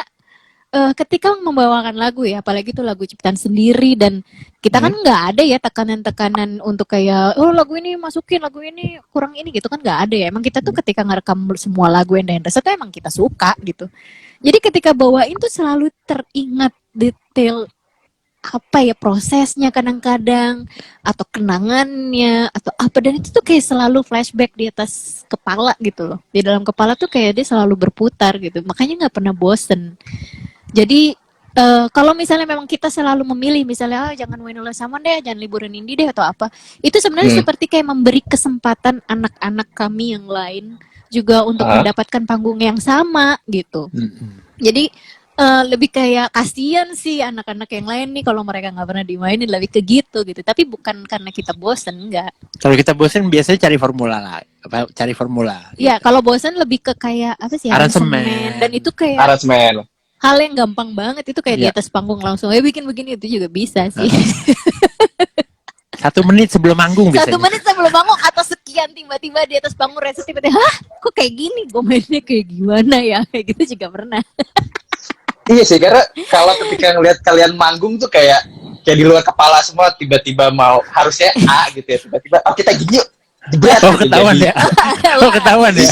ketika membawakan lagu ya, apalagi itu lagu ciptaan sendiri, dan kita kan nggak ada ya tekanan-tekanan untuk kayak lagu ini masukin, lagu ini kurang ini gitu kan, nggak ada ya. Emang kita tuh ketika ngerekam semua lagu Enda Endresa tuh emang kita suka gitu. Jadi ketika bawain tuh selalu teringat detail apa ya prosesnya kadang-kadang atau kenangannya atau apa, dan itu tuh kayak selalu flashback di atas kepala gitu loh, di dalam kepala tuh kayak dia selalu berputar gitu, makanya nggak pernah bosen. Jadi kalau misalnya memang kita selalu memilih misalnya jangan Wayne Salmon deh, jangan liburan indie deh atau apa, itu sebenarnya seperti kayak memberi kesempatan anak-anak kami yang lain juga untuk mendapatkan panggung yang sama gitu. Jadi lebih kayak kasihan sih anak-anak yang lain nih kalau mereka nggak pernah dimainin, lebih ke gitu. Tapi bukan karena kita bosen, enggak. Kalau kita bosen biasanya cari formula lah, cari formula. Ya kalau bosen lebih ke kayak apa sih, aransemen, dan itu kayak aransemen hal yang gampang banget, itu kayak di atas panggung langsung bikin begini, itu juga bisa sih. 1 menit sebelum manggung biasanya. 1 menit sebelum manggung atau sekian, tiba-tiba di atas panggung Reza tiba-tiba, hah kok kayak gini, gue mainnya kayak gimana ya, kayak gitu juga pernah. Iya sih, karena kalau ketika ngeliat kalian manggung tuh kayak di luar kepala semua, tiba-tiba mau harusnya A gitu ya, tiba-tiba kita gini yuk, jebret. Ketahuan ya. Ketahuan ya.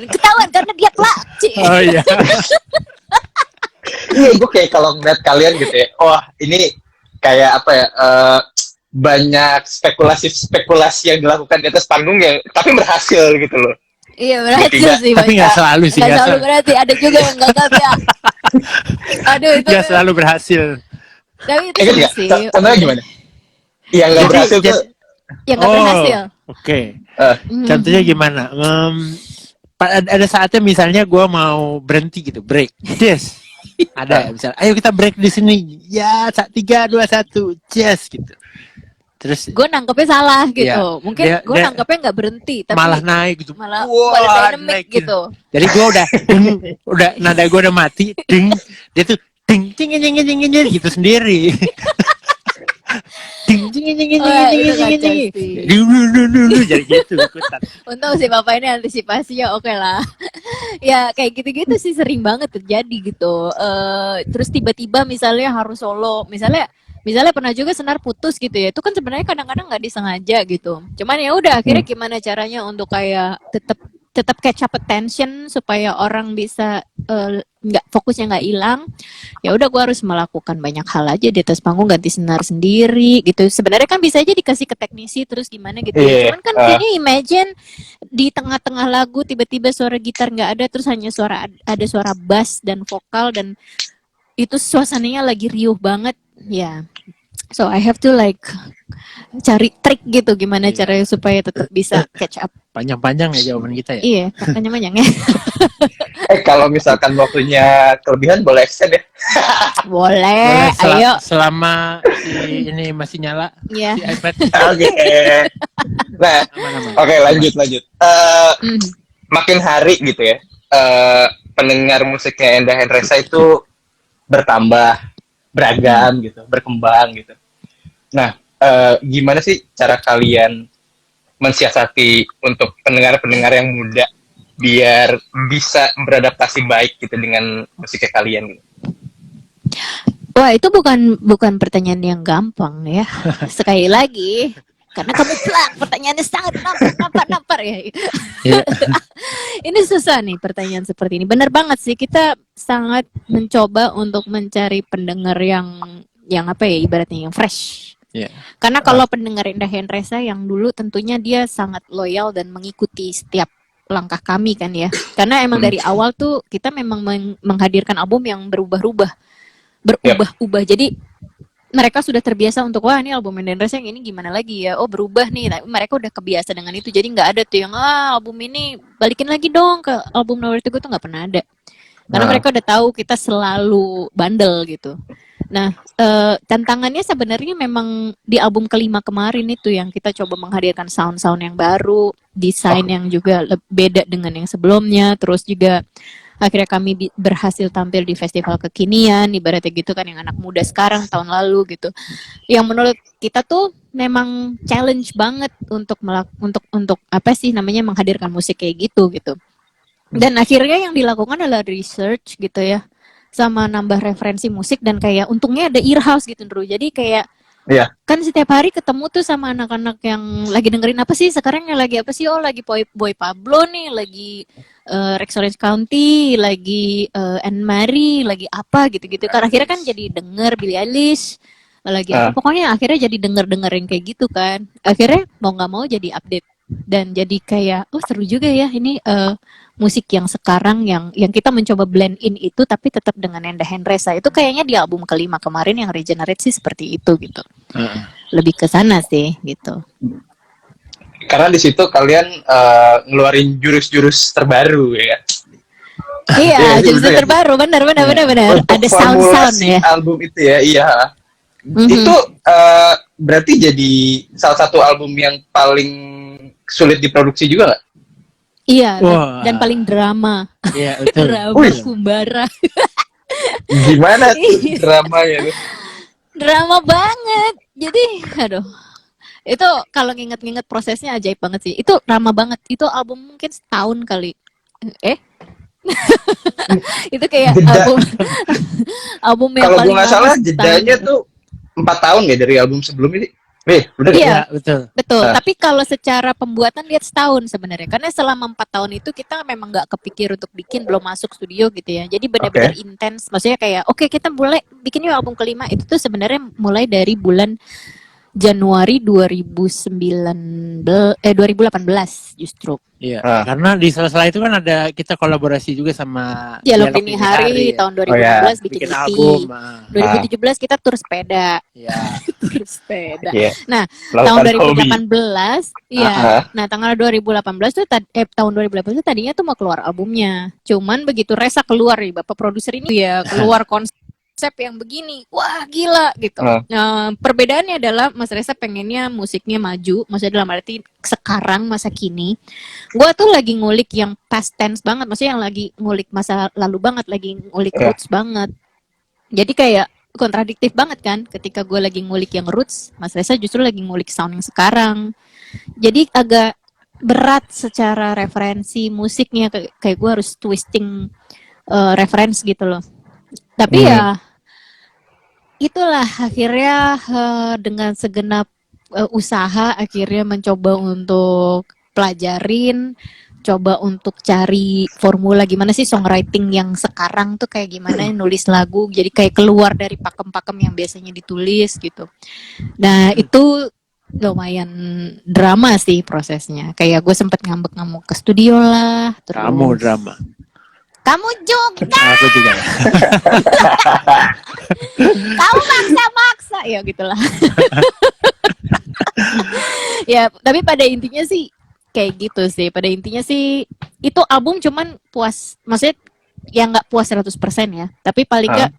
Ketahuan karena dia plak. Oh iya. Iya, gue kayak kalau ngeliat kalian gitu ya, wah ini kayak apa ya, banyak spekulasi yang dilakukan di atas panggung yang tapi berhasil gitu loh. Iya berhasil sih, tapi nggak selalu sih. Nggak selalu berarti, ada juga yang gagal ya. Aduh itu. Nggak selalu berhasil. Tapi itu sih. Contohnya gimana? Yang nggak berhasil tuh? Yang nggak berhasil. Oke. Contohnya gimana? Ada saatnya misalnya gue mau berhenti gitu, break. Yes. Ada misalnya, ayo kita break di sini. Ya, 3, 2, 1, yes gitu. Terus gue nangkepnya salah gitu. Ya, mungkin gue nangkepnya nggak berhenti, tapi malah naik gitu. Malah naik gitu. Jadi gue udah nada gue udah mati, ding. Dia tuh ding ding ding ding ding ding gitu sendiri. Ding ding ding ding ding ding. Jadi gitu. Untung si bapak ini antisipasinya oke lah. Ya kayak gitu-gitu sih sering banget terjadi gitu. Terus tiba-tiba misalnya harus solo, misalnya pernah juga Senar putus gitu ya, itu kan sebenarnya kadang-kadang nggak disengaja gitu, cuman ya udah akhirnya gimana caranya untuk kayak tetap catch up attention supaya orang bisa nggak fokusnya nggak hilang. Ya udah gue harus melakukan banyak hal aja di atas panggung, ganti senar sendiri gitu. Sebenarnya kan bisa aja dikasih ke teknisi terus gimana gitu ya. Cuman kan kayaknya imagine di tengah-tengah lagu tiba-tiba suara gitar nggak ada, terus hanya ada suara bass dan vokal, dan itu suasananya lagi riuh banget ya. So I have to like cari trik gitu gimana caranya supaya tetap bisa catch up. Panjang-panjang ya jawaban kita ya. Iya, panjang-panjang ya. Kalau misalkan waktunya kelebihan boleh extend ya. Boleh, ayo. Selama ini masih nyala si iPad. Oke. Nah, oke, lanjut. Makin hari gitu ya, pendengar musiknya Endah Hendresa itu bertambah, beragam gitu, berkembang gitu. Nah, gimana sih cara kalian mensiasati untuk pendengar-pendengar yang muda biar bisa beradaptasi baik gitu dengan musiknya kalian gitu? Wah, itu bukan pertanyaan yang gampang ya. Sekali lagi, karena kamu plak, pertanyaannya sangat nampar ya. Ini susah nih pertanyaan seperti ini. Benar banget sih, kita sangat mencoba untuk mencari pendengar yang apa ya, ibaratnya yang fresh. Yeah. Karena kalau pendengar Endah Hendresa yang dulu tentunya dia sangat loyal dan mengikuti setiap langkah kami kan ya. Karena emang dari awal tuh kita memang menghadirkan album yang berubah-ubah. Jadi mereka sudah terbiasa untuk, wah ini album Endah Hendresa yang ini gimana lagi ya, oh berubah nih. Nah, mereka udah kebiasa dengan itu, jadi nggak ada tuh yang album ini balikin lagi dong ke album Nowhere to Go, tuh nggak pernah ada. Karena mereka udah tahu kita selalu bandel gitu. Nah, tantangannya sebenarnya memang di album kelima kemarin itu yang kita coba menghadirkan sound-sound yang baru, desain yang juga beda dengan yang sebelumnya, terus juga akhirnya kami berhasil tampil di festival kekinian, ibaratnya gitu kan, yang anak muda sekarang tahun lalu gitu. Yang menurut kita tuh memang challenge banget untuk apa sih namanya, menghadirkan musik kayak gitu. Dan akhirnya yang dilakukan adalah research gitu ya, sama nambah referensi musik, dan kayak untungnya ada Earhouse gitu Ndru. Jadi kayak kan setiap hari ketemu tuh sama anak-anak yang lagi dengerin apa sih sekarang, yang lagi apa sih, oh lagi Boy Pablo nih, lagi Rex Orange County, lagi Anne Marie, lagi apa gitu-gitu kan. Akhirnya kan jadi denger Billie Eilish, lagi apa. Pokoknya akhirnya jadi denger yang kayak gitu kan. Akhirnya mau nggak mau jadi update dan jadi kayak seru juga ya ini musik yang sekarang yang kita mencoba blend in itu tapi tetap dengan Enda Hendresa. Itu kayaknya di album kelima kemarin yang Regenerate sih seperti itu gitu. Lebih ke sana sih gitu. Karena di situ kalian ngeluarin jurus-jurus terbaru ya. Iya, jurus terbaru, benar. Ada sound ya. Album itu ya, iya. Itu berarti jadi salah satu album yang paling sulit diproduksi juga nggak? Iya, dan paling drama. Iya, betul. Drama Kumbara. Gimana tuh dramanya? Drama banget. Jadi, aduh. Itu kalau nginget-nginget prosesnya ajaib banget sih. Itu drama banget. Itu album mungkin setahun kali. Itu kayak album yang kalau paling gue nggak salah jedanya tuh 4 tahun ya dari album sebelum ini. Bener iya, betul. Tapi kalau secara pembuatan dia setahun sebenarnya. Karena selama 4 tahun itu kita memang nggak kepikir untuk bikin, belum masuk studio gitu ya. Jadi benar-benar intens. Maksudnya kayak, kita mulai bikin yuk album kelima. Itu tuh sebenarnya mulai dari bulan Januari 2018 justru. Iya, karena di sela-sela itu kan ada kita kolaborasi juga sama Dialog Dini Hari tahun 2016 bikin album. 2017 kita tur sepeda. Iya. Tur sepeda. Nah, tahun 2018, nah tanggal 2018 tuh tahun 2018 tuh tadinya tuh mau keluar albumnya. Cuman begitu Resa keluar nih, Bapak produser ini ya keluar konsep yang begini, wah gila gitu. Perbedaannya adalah Mas Reza pengennya musiknya maju, maksudnya dalam arti sekarang masa kini. Gua tuh lagi ngulik yang past tense banget, maksudnya yang lagi ngulik masa lalu banget, lagi ngulik roots banget. Jadi kayak kontradiktif banget kan, ketika gue lagi ngulik yang roots, Mas Reza justru lagi ngulik sound yang sekarang. Jadi agak berat secara referensi musiknya, kayak gue harus twisting reference gitu loh. Tapi ya itulah akhirnya dengan segenap usaha akhirnya mencoba untuk pelajarin, coba untuk cari formula gimana sih songwriting yang sekarang tuh kayak gimana nulis lagu, jadi kayak keluar dari pakem-pakem yang biasanya ditulis gitu. Nah itu lumayan drama sih prosesnya, kayak gue sempet ngambek-ngambek ke studio lah. Terus drama. Kamu juga. Aku juga. Kamu maksa-maksa ya gitulah. Ya, tapi pada intinya sih kayak gitu sih. Pada intinya sih itu album cuman puas, maksudnya ya nggak puas 100% ya. Tapi paling nggak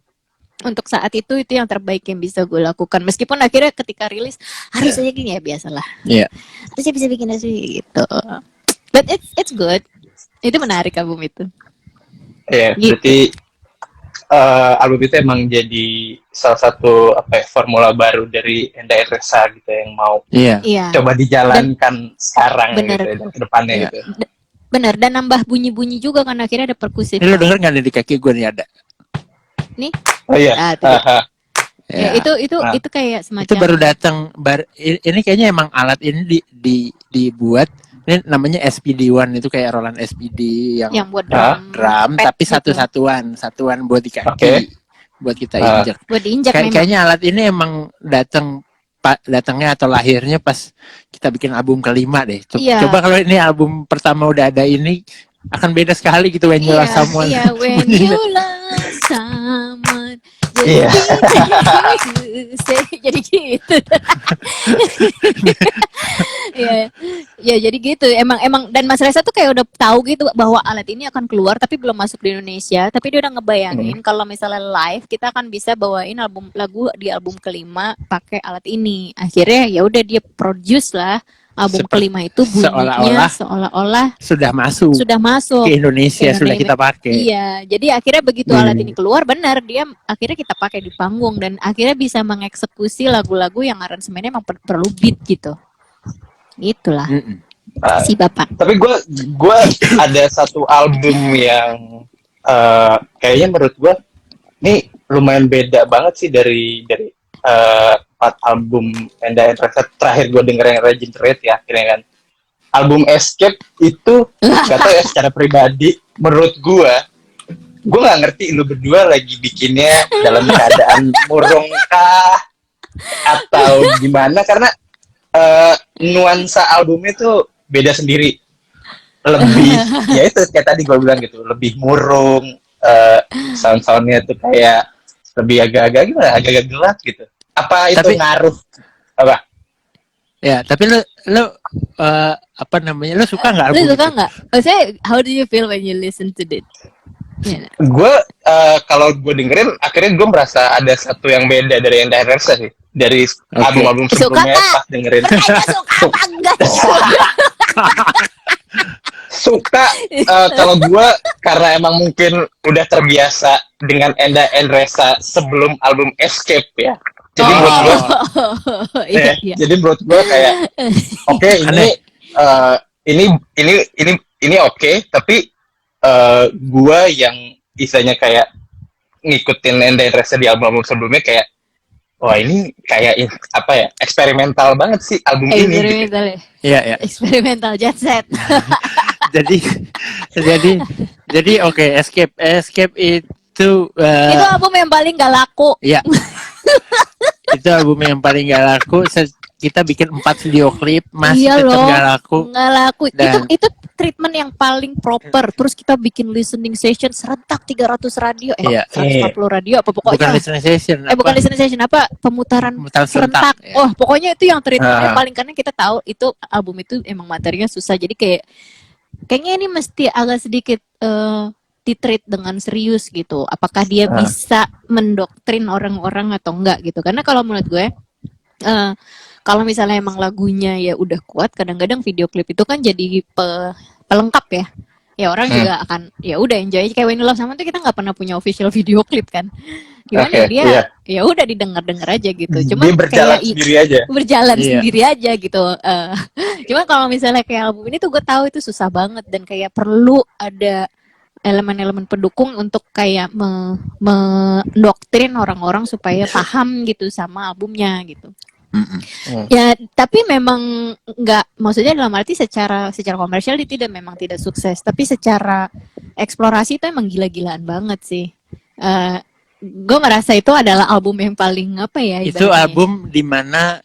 untuk saat itu yang terbaik yang bisa gue lakukan. Meskipun akhirnya ketika rilis harus aja gini ya, biasalah. Iya. Harusnya bisa bikin asli gitu. But it's good. Itu menarik album itu. Iya, berarti album itu emang jadi salah satu formula baru dari Enda Hendresa gitu yang mau coba dijalankan sekarang gitu dan ke depannya gitu. Bener, dan nambah bunyi-bunyi juga kan akhirnya ada perkusif. Ini lo denger nggak di kaki gue nih ada? Nih? Oh iya. Ya, itu kayak semacam. Itu baru datang. Ini kayaknya emang alat ini dibuat. Ini namanya SPD1, itu kayak Roland SPD yang buat drum tapi satuan buat di kaki, buat kita injak. Buat diinjak Kayaknya alat ini emang datangnya atau lahirnya pas kita bikin album kelima deh. Coba kalau ini album pertama udah ada ini akan beda sekali gitu, when you love someone. Iya, when you love someone. Jadi gitu. Ya jadi gitu. Emang dan Mas Reza tuh kayak udah tahu gitu bahwa alat ini akan keluar tapi belum masuk di Indonesia. Tapi dia udah ngebayangin kalau misalnya live kita akan bisa bawain lagu di album kelima pakai alat ini. Akhirnya ya udah dia produce lah album kelima itu bunyinya seolah-olah sudah masuk ke Indonesia, sudah kita pakai. Iya, jadi akhirnya begitu alat ini keluar, benar dia akhirnya kita pakai di panggung dan akhirnya bisa mengeksekusi lagu-lagu yang aransemennya emang perlu beat gitu. Itulah si Bapak. Tapi gue ada satu album yang kayaknya menurut gue ini lumayan beda banget sih dari 4 album Enda Hendresa terakhir gue denger yang Regenerate ya akhirnya kan. album Escape itu gak tau ya, secara pribadi menurut gue nggak ngerti lu berdua lagi bikinnya dalam keadaan murung kah atau gimana, karena nuansa albumnya tuh beda sendiri, lebih ya itu kayak tadi gue bilang gitu, lebih murung, sound-soundnya tuh kayak lebih agak-agak gimana, agak-agak gelap gitu. Apa itu ngaruh apa? Ya, tapi lu apa namanya? Lu suka nggak album Lu suka itu? nggak? Maksudnya, how do you feel when you listen to it? Yeah. Gue kalau gue dengerin, akhirnya gue merasa ada satu yang beda dari yang Rasa sih, dari album-album sebelumnya pas dengerin. Suka apa enggak? Suka kalau gue karena emang mungkin udah terbiasa dengan Enda Rasa sebelum album Escape ya. Jadi menurut gue, jadi menurut gue kayak oke, ini oke, tapi gue yang istilahnya kayak ngikutin Enda Rasa di album sebelumnya kayak wah ini kayak apa ya, eksperimental banget sih album ini. Eksperimental ya. Iya, iya. Eksperimental jet set. jadi oke, Escape itu itu album yang paling gak laku. Iya. Itu album yang paling gak laku. Kita bikin 4 video klip masih tetap gak laku. Nggak laku. Itu treatment yang paling proper. Terus kita bikin listening session serentak 300 radio, 140 radio apa pokoknya. Bukan listening session. Bukan listening session, apa pemutaran serentak. Ya. Oh, pokoknya itu yang treatmentnya paling, karena kita tahu itu album itu emang materinya susah. Jadi kayaknya ini mesti agak sedikit ditreat dengan serius gitu. Apakah dia bisa mendoktrin orang-orang atau enggak gitu. Karena kalau menurut gue kalau misalnya emang lagunya ya udah kuat, kadang-kadang video klip itu kan jadi pelengkap ya. Ya orang juga akan ya udah enjoy. Kayak When You Love Someone tuh kita nggak pernah punya official video klip kan. Gimana dia ya udah didengar aja gitu. Cuma dia berjalan kayak sendiri aja. Berjalan sendiri aja gitu. Cuma kalau misalnya kayak album ini tuh gue tahu itu susah banget dan kayak perlu ada elemen-elemen pendukung untuk kayak mendoktrin orang-orang supaya paham gitu sama albumnya gitu. Ya, tapi memang nggak, maksudnya dalam arti secara komersial dia memang tidak sukses, tapi secara eksplorasi itu emang gila-gilaan banget sih. Gue merasa itu adalah album yang paling apa ya? Itu album dimana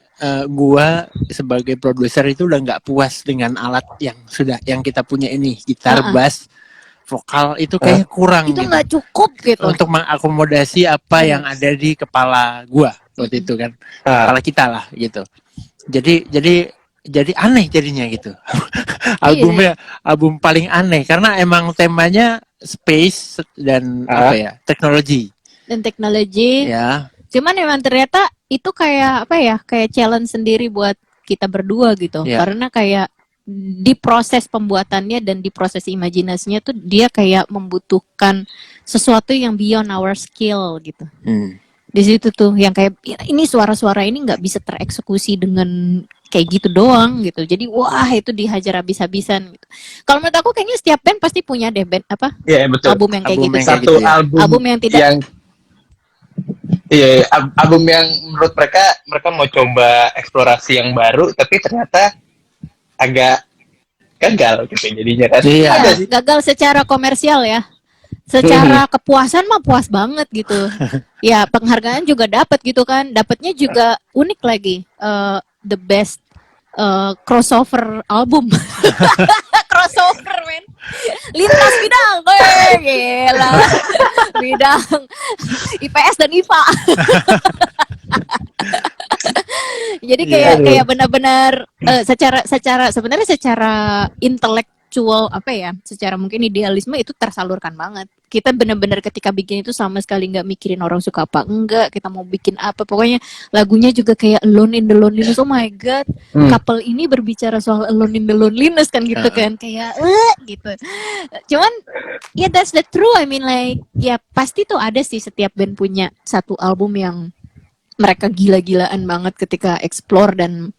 gue sebagai produser itu udah nggak puas dengan alat yang kita punya ini, gitar, bass, vokal itu kayaknya kurang. Itu nggak cukup gitu untuk mengakomodasi apa yang ada di kepala gue waktu itu kan, kepala kita lah gitu. Jadi aneh jadinya gitu. Album paling aneh karena emang temanya space dan apa ya, teknologi. Ya. Cuman emang ternyata itu kayak apa ya, kayak challenge sendiri buat kita berdua gitu. Karena kayak di proses pembuatannya dan di proses imajinasinya tuh dia kayak membutuhkan sesuatu yang beyond our skill gitu. Di situ tuh yang kayak ini suara-suara ini nggak bisa tereksekusi dengan kayak gitu doang gitu. Jadi wah itu dihajar habis-habisan gitu. Kalau menurut aku kayaknya setiap band pasti punya deh band apa? Betul. Album yang kayak gitu. Satu album yang tidak album yang menurut mereka mau coba eksplorasi yang baru tapi ternyata agak gagal gitu jadinya kan. Gagal secara komersial ya. Secara kepuasan mah puas banget gitu. Ya penghargaan juga dapat gitu kan. Dapatnya juga unik lagi. The best crossover album. Crossover men. Lintas bidang. Gila. Bidang IPS dan IPA. Jadi kayak benar-benar sebenarnya secara intelektual apa ya, secara mungkin idealisme itu tersalurkan banget. Kita benar-benar ketika bikin itu sama sekali nggak mikirin orang suka apa enggak, kita mau bikin apa, pokoknya lagunya juga kayak Alone in the Loneliness. Oh my god, couple ini berbicara soal Alone in the Loneliness kan gitu kan, kayak gitu. Cuman ya that's the true, I mean like ya pasti tuh ada sih, setiap band punya satu album yang mereka gila-gilaan banget ketika explore dan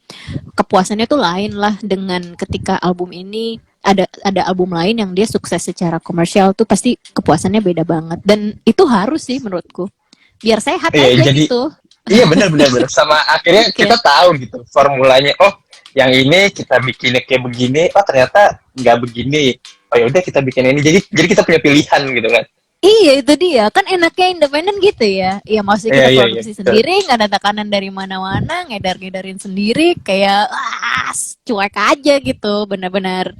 kepuasannya tuh lain lah dengan ketika album ini ada album lain yang dia sukses secara komersial tuh pasti kepuasannya beda banget, dan itu harus sih menurutku biar sehat aja jadi, gitu. Iya benar sama akhirnya kita tahu gitu formulanya. Oh yang ini kita bikinnya kayak begini, oh ternyata nggak begini, oh ya udah kita bikin ini, jadi kita punya pilihan gitu kan. Iya itu dia, kan enaknya independen gitu ya. Iya maksudnya kita produksi sendiri, nggak ada tekanan dari mana-mana, ngedar-ngedarin sendiri, kayak cuek aja gitu, benar-benar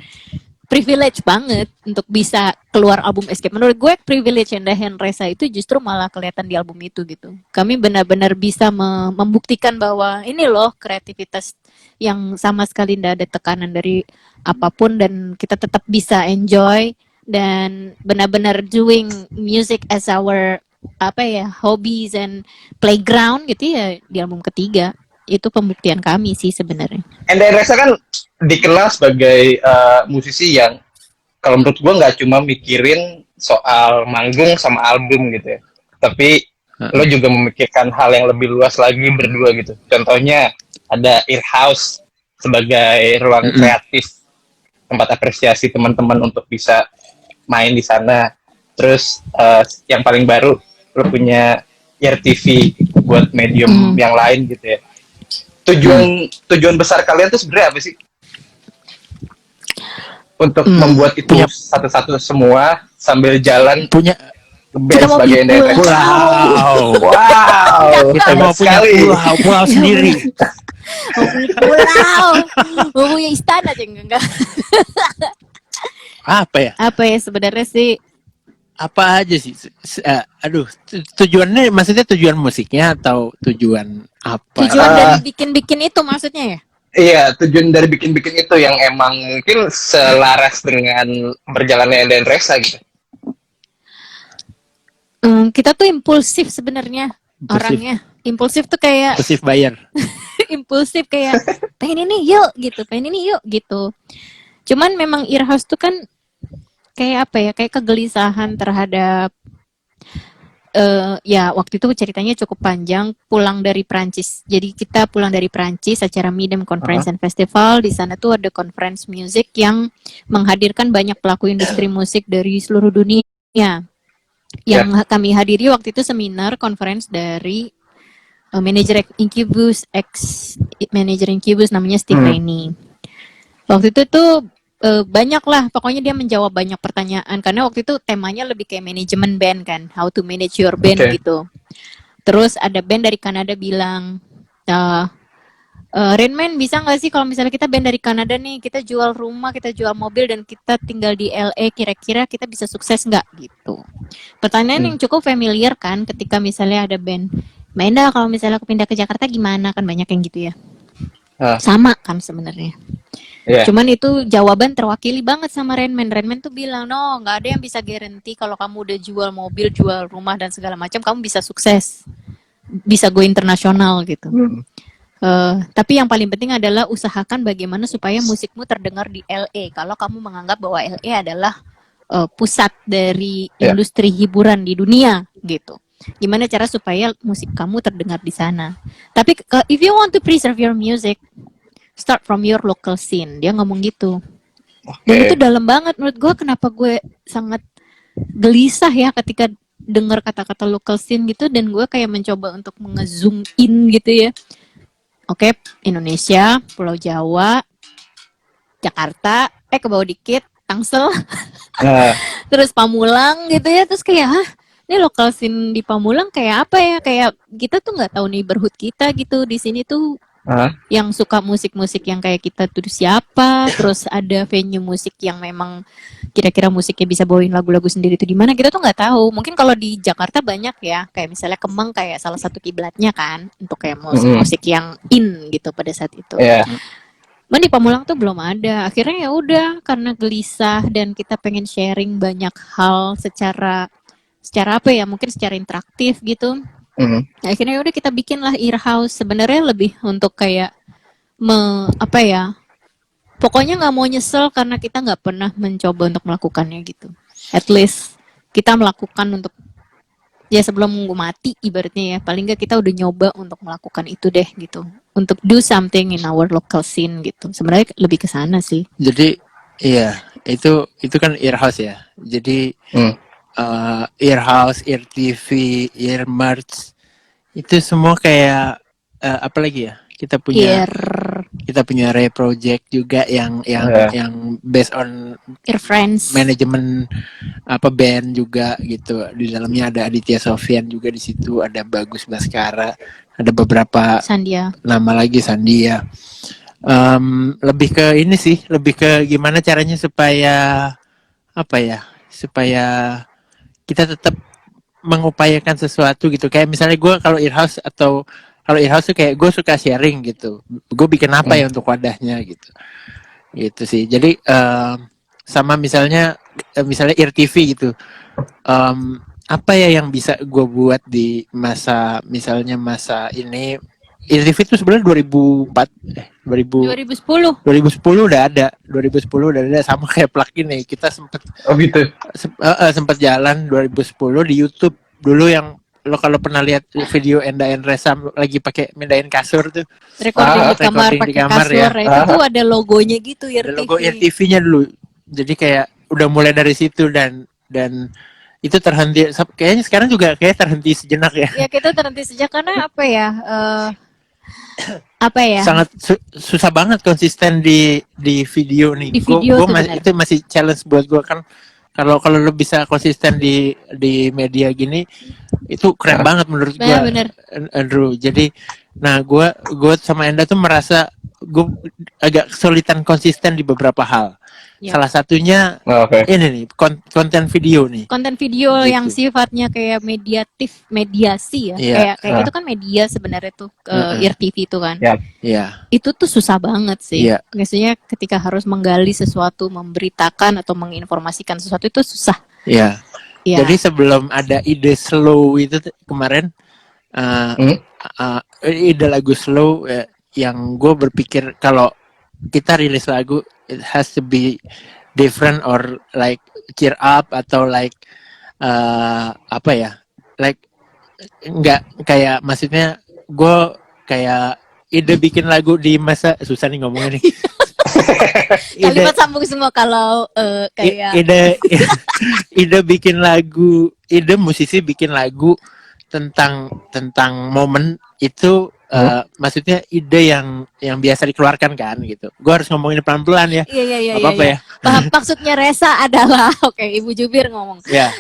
privilege banget untuk bisa keluar album Escape. Menurut gue privilege Endahen Resa itu justru malah kelihatan di album itu gitu. Kami benar-benar bisa membuktikan bahwa ini loh kreativitas yang sama sekali tidak ada tekanan dari apapun dan kita tetap bisa enjoy dan benar-benar doing music as our hobbies and playground gitu ya di album ketiga. Itu pembuktian kami sih sebenarnya. Endahen Resa kan dikenal sebagai musisi yang kalau menurut gue nggak cuma mikirin soal manggung sama album gitu ya, tapi lo juga memikirkan hal yang lebih luas lagi berdua gitu. Contohnya ada Earhouse sebagai ruang kreatif, tempat apresiasi teman-teman untuk bisa main di sana. Terus yang paling baru lo punya EarTV buat medium yang lain gitu ya. Tujuan besar kalian tuh sebenarnya apa sih? Untuk membuat itu satu-satu semua sambil jalan punya band sebagai Endahen Resa. Wow. Kita mau punya pulau sendiri. Mau punya pulau, mau punya istana aja enggak. Apa ya sebenarnya sih? Apa aja sih? Tujuannya maksudnya tujuan musiknya atau tujuan apa? Tujuan dari bikin-bikin itu maksudnya ya? Iya, tujuan dari bikin-bikin itu yang emang mungkin selaras dengan berjalannya Endahen Resa gitu. Kita tuh impulsif sebenarnya orangnya. Impulsif tuh kayak impulsif buyer. Impulsif kayak pengen ini yuk gitu. Cuman memang Earhouse tuh kan kayak apa ya? Kayak kegelisahan terhadap ya waktu itu ceritanya cukup panjang, pulang dari Prancis. Jadi kita pulang dari Prancis acara Midem Conference and Festival. Di sana tuh ada conference music yang menghadirkan banyak pelaku industri musik dari seluruh dunia. Yang kami hadiri waktu itu seminar conference dari manajer Incubus, ex-manajer Incubus namanya Steve Rainey. Waktu itu tuh banyak lah, pokoknya dia menjawab banyak pertanyaan karena waktu itu temanya lebih kayak manajemen band kan, how to manage your band gitu. Terus ada band dari Kanada bilang, Rainman bisa nggak sih kalau misalnya kita band dari Kanada nih, kita jual rumah, kita jual mobil dan kita tinggal di LA, kira-kira kita bisa sukses nggak gitu. Pertanyaan yang cukup familiar kan, ketika misalnya ada band, Maenda kalau misalnya aku pindah ke Jakarta gimana, kan banyak yang gitu ya. Sama kan sebenarnya. Cuman itu jawaban terwakili banget sama Rainman. Rainman tuh bilang, no, nggak ada yang bisa guarantee kalau kamu udah jual mobil, jual rumah dan segala macam, kamu bisa sukses, bisa go internasional gitu. Tapi yang paling penting adalah usahakan bagaimana supaya musikmu terdengar di LA. Kalau kamu menganggap bahwa LA adalah pusat dari industri hiburan di dunia gitu. Gimana cara supaya musik kamu terdengar di sana? Tapi if you want to preserve your music, start from your local scene. Dia ngomong gitu. Dan itu dalam banget menurut gue. Kenapa gue sangat gelisah ya ketika dengar kata-kata local scene gitu. Dan gue kayak mencoba untuk nge-zoom in gitu ya. Oke, Indonesia, Pulau Jawa, Jakarta, ke bawah dikit, Tangsel, terus Pamulang gitu ya. Terus kayak, ini local scene di Pamulang kayak apa ya? Kayak kita tuh nggak tahu neighborhood kita gitu. Di sini tuh yang suka musik-musik yang kayak kita tuh siapa, terus ada venue musik yang memang kira-kira musiknya bisa bawain lagu-lagu sendiri itu di mana, kita tuh nggak tahu. Mungkin kalau di Jakarta banyak ya, kayak misalnya Kemang kayak salah satu kiblatnya kan untuk kayak musik-musik yang in gitu pada saat itu. Di Pamulang tuh belum ada. Akhirnya ya udah, karena gelisah dan kita pengen sharing banyak hal secara apa ya, mungkin secara interaktif gitu. Akhirnya udah kita bikin lah Earhouse. Sebenarnya lebih untuk kayak pokoknya nggak mau nyesel karena kita nggak pernah mencoba untuk melakukannya gitu. At least kita melakukan untuk ya sebelum gue mati ibaratnya ya, paling nggak kita udah nyoba untuk melakukan itu deh gitu, untuk do something in our local scene gitu. Sebenarnya lebih ke sana sih. Jadi iya, itu kan Earhouse ya. Jadi Earhouse, EarTV, Earmerch itu semua kayak apa lagi ya? Kita punya kita punya Ray Project juga yang based on Ear Friends. manajemen band juga gitu. Di dalamnya ada Aditya Sofyan juga di situ, ada Bagus Baskara, ada beberapa Sandia. nama lagi Sandia. Lebih ke ini sih, lebih ke gimana caranya supaya supaya kita tetap mengupayakan sesuatu gitu. Kayak misalnya gue kalau Earhouse tuh kayak gue suka sharing gitu. Gue bikin apa ya untuk wadahnya gitu. Gitu sih. Jadi sama misalnya Ear TV gitu. Apa ya yang bisa gue buat di masa ini. Ear TV itu sebenarnya 2010 udah ada. 2010 udah ada, sama kayak plugin nih. Kita sempat sempat jalan 2010 di YouTube dulu, yang lo kalau pernah lihat video Enda Endresa lagi pakai mindahin kasur tuh, recording di kamar pakai kasur ya. Itu tuh ada logonya gitu ya, ada logo RTV-nya dulu. Jadi kayak udah mulai dari situ dan itu terhenti, kayaknya sekarang juga kayak terhenti sejenak ya. Ya kita terhenti sejak karena sangat susah banget konsisten di video nih. Gue itu masih challenge buat gue kan. Kalau lo bisa konsisten di media gini, itu keren banget menurut gue, Andrew. Jadi, gue sama Enda tuh merasa gue agak kesulitan konsisten di beberapa hal. Salah satunya ini nih, konten video nih. Konten video gitu. Yang sifatnya kayak mediasi ya. Kayak itu kan media sebenarnya tuh Ear TV itu kan. Itu tuh susah banget sih. Biasanya ketika harus menggali sesuatu, memberitakan atau menginformasikan sesuatu itu susah. Jadi sebelum ada ide slow itu kemarin, ide lagu slow yang gue berpikir kalau kita rilis lagu, it has to be different or like cheer up atau like like enggak kayak, maksudnya gue kayak ide bikin lagu di masa susah nih ngomongnya nih. Kalimat sambung semua kalau kayak ide bikin lagu, ide musisi bikin lagu tentang momen itu. Maksudnya ide yang biasa dikeluarkan kan gitu. Gue harus ngomongin pelan-pelan ya. Iya. Apa-apa ya. Maksudnya Resa adalah, oke, Ibu Jubir ngomong. Ya.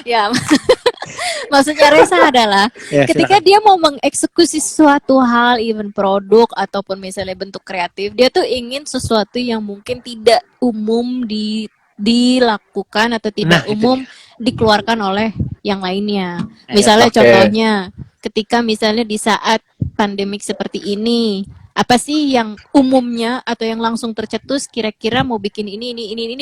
Maksudnya Resa adalah ketika dia mau mengeksekusi suatu hal, even produk ataupun misalnya bentuk kreatif, dia tuh ingin sesuatu yang mungkin tidak umum dilakukan atau tidak umum dikeluarkan oleh yang lainnya. Misalnya contohnya ketika misalnya di saat pandemik seperti ini, apa sih yang umumnya atau yang langsung tercetus kira-kira mau bikin ini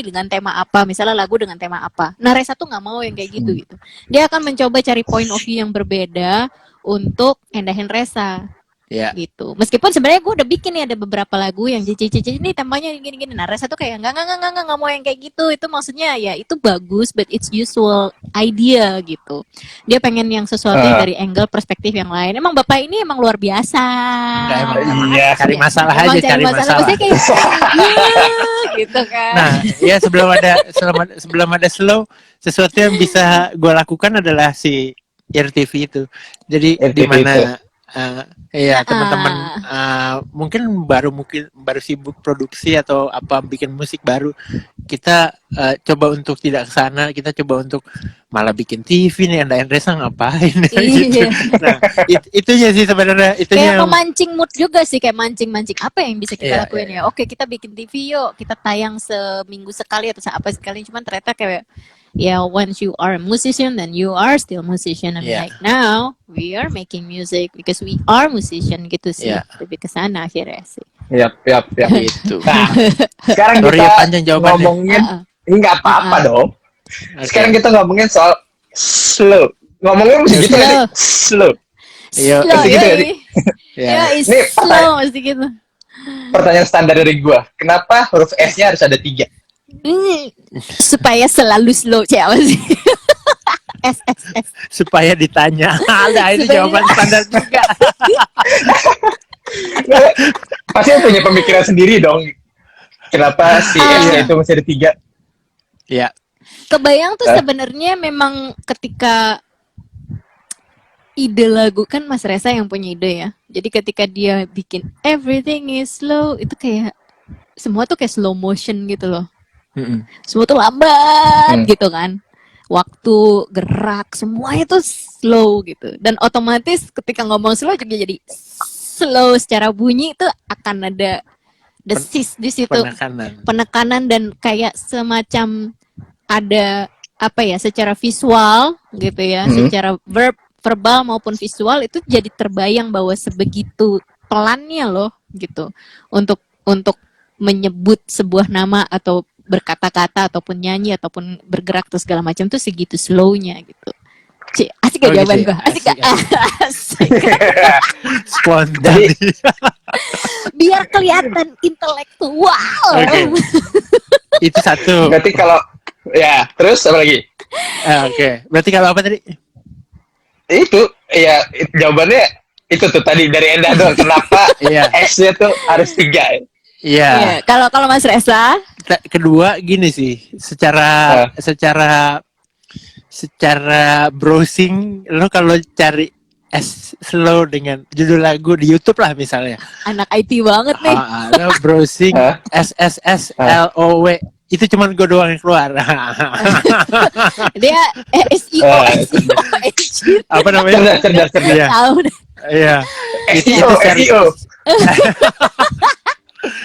dengan tema apa, misalnya lagu dengan tema apa. Nah, Resa tuh nggak mau yang kayak gitu. Dia akan mencoba cari point of view yang berbeda untuk endahin Resa. Gitu. Meskipun sebenarnya gue udah bikin nih ada beberapa lagu yang cici ini temanya gini. Nah, Resa tuh kayak nggak mau yang kayak gitu. Itu maksudnya ya itu bagus, but it's usual idea gitu. Dia pengen yang sesuatu yang dari angle perspektif yang lain. Emang bapak ini emang luar biasa. Cari masalah aja, cari masalah. Maksudnya kayak gitu kan. Nah, ya sebelum ada slow, sesuatu yang bisa gue lakukan adalah si Ear TV itu. Jadi di mana teman-teman mungkin baru sibuk produksi atau apa bikin musik baru, kita coba untuk tidak kesana, kita coba untuk malah bikin TV nih, Enda Endresa ngapain gitu. Nah, itunya sih sebenarnya, itunya kayak memancing mood juga sih, kayak mancing apa yang bisa kita lakuin ya. Oke, kita bikin TV yuk, kita tayang seminggu sekali atau apa sekali, cuman ternyata kayak once you are a musician, then you are still musician. And like now, we are making music because we are musician gitu sih. Lebih ke sana akhirnya sih. Yap. Gitu. Nah, sekarang kita ngomongin, nggak apa-apa dong. Sekarang kita ngomongin soal slow. Ngomongnya mesti gitu kan? Slow. Iya, gitu kan? Ini slow mesti gitu. Pertanyaan standar dari gua, kenapa huruf S-nya harus ada 3? Supaya selalu slow, apa sih? S. Supaya ditanya. Ada itu jawaban standar juga. Pasti punya pemikiran sendiri dong. Kenapa si S-nya itu masih ada 3? Iya. Kebayang tuh sebenarnya memang ketika ide lagu kan Mas Reza yang punya ide ya. Jadi ketika dia bikin everything is slow itu kayak semua tuh kayak slow motion gitu loh. Semua tuh lambat gitu kan. Waktu, gerak, semuanya tuh slow gitu. Dan otomatis ketika ngomong slow juga jadi slow secara bunyi itu akan ada desis di situ. Penekanan dan kayak semacam ada apa ya secara visual gitu ya, secara verbal maupun visual itu jadi terbayang bahwa sebegitu pelannya loh gitu untuk menyebut sebuah nama atau berkata-kata ataupun nyanyi ataupun bergerak terus segala macam tuh segitu slownya gitu. Asik gak jawaban gue? Asik gak? Asik. Spontan. Biar kelihatan intelektual. Itu satu. Berarti kalau ya terus apa lagi? Oke. Berarti kalau apa tadi? Itu ya jawabannya itu tuh tadi dari Enda doang. Kenapa S-nya tuh harus 3? Iya. Kalau Mas Reza, kedua gini sih, secara browsing lo kalau cari slow dengan judul lagu di YouTube lah misalnya. Anak IT banget nih. Lo browsing SSSLOW itu cuman gue doang yang keluar. Dia SEO. Apa namanya? Cerdas. Iya. SEO.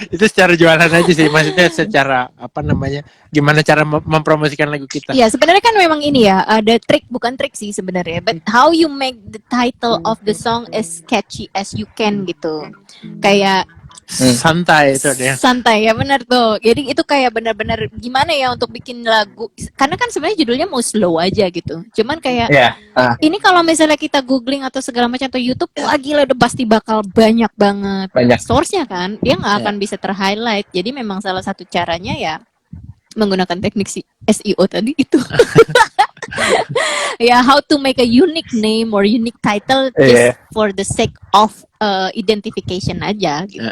Itu secara jualan aja sih, maksudnya secara apa namanya, gimana cara mempromosikan lagu kita. Iya, sebenarnya kan memang ini ya, ada bukan trik sih sebenarnya, but how you make the title of the song as catchy as you can gitu. Kayak santai itu dia. Santai ya, benar tuh. Jadi itu kayak benar-benar gimana ya untuk bikin lagu, karena kan sebenarnya judulnya mau slow aja gitu. Cuman kayak ini kalau misalnya kita googling atau segala macam atau YouTube, wah gila udah pasti bakal banyak banget source-nya kan. Dia nggak akan bisa ter-highlight. Jadi memang salah satu caranya ya menggunakan teknik SEO tadi itu. Ya, how to make a unique name or unique title just for the sake of identification aja gitu.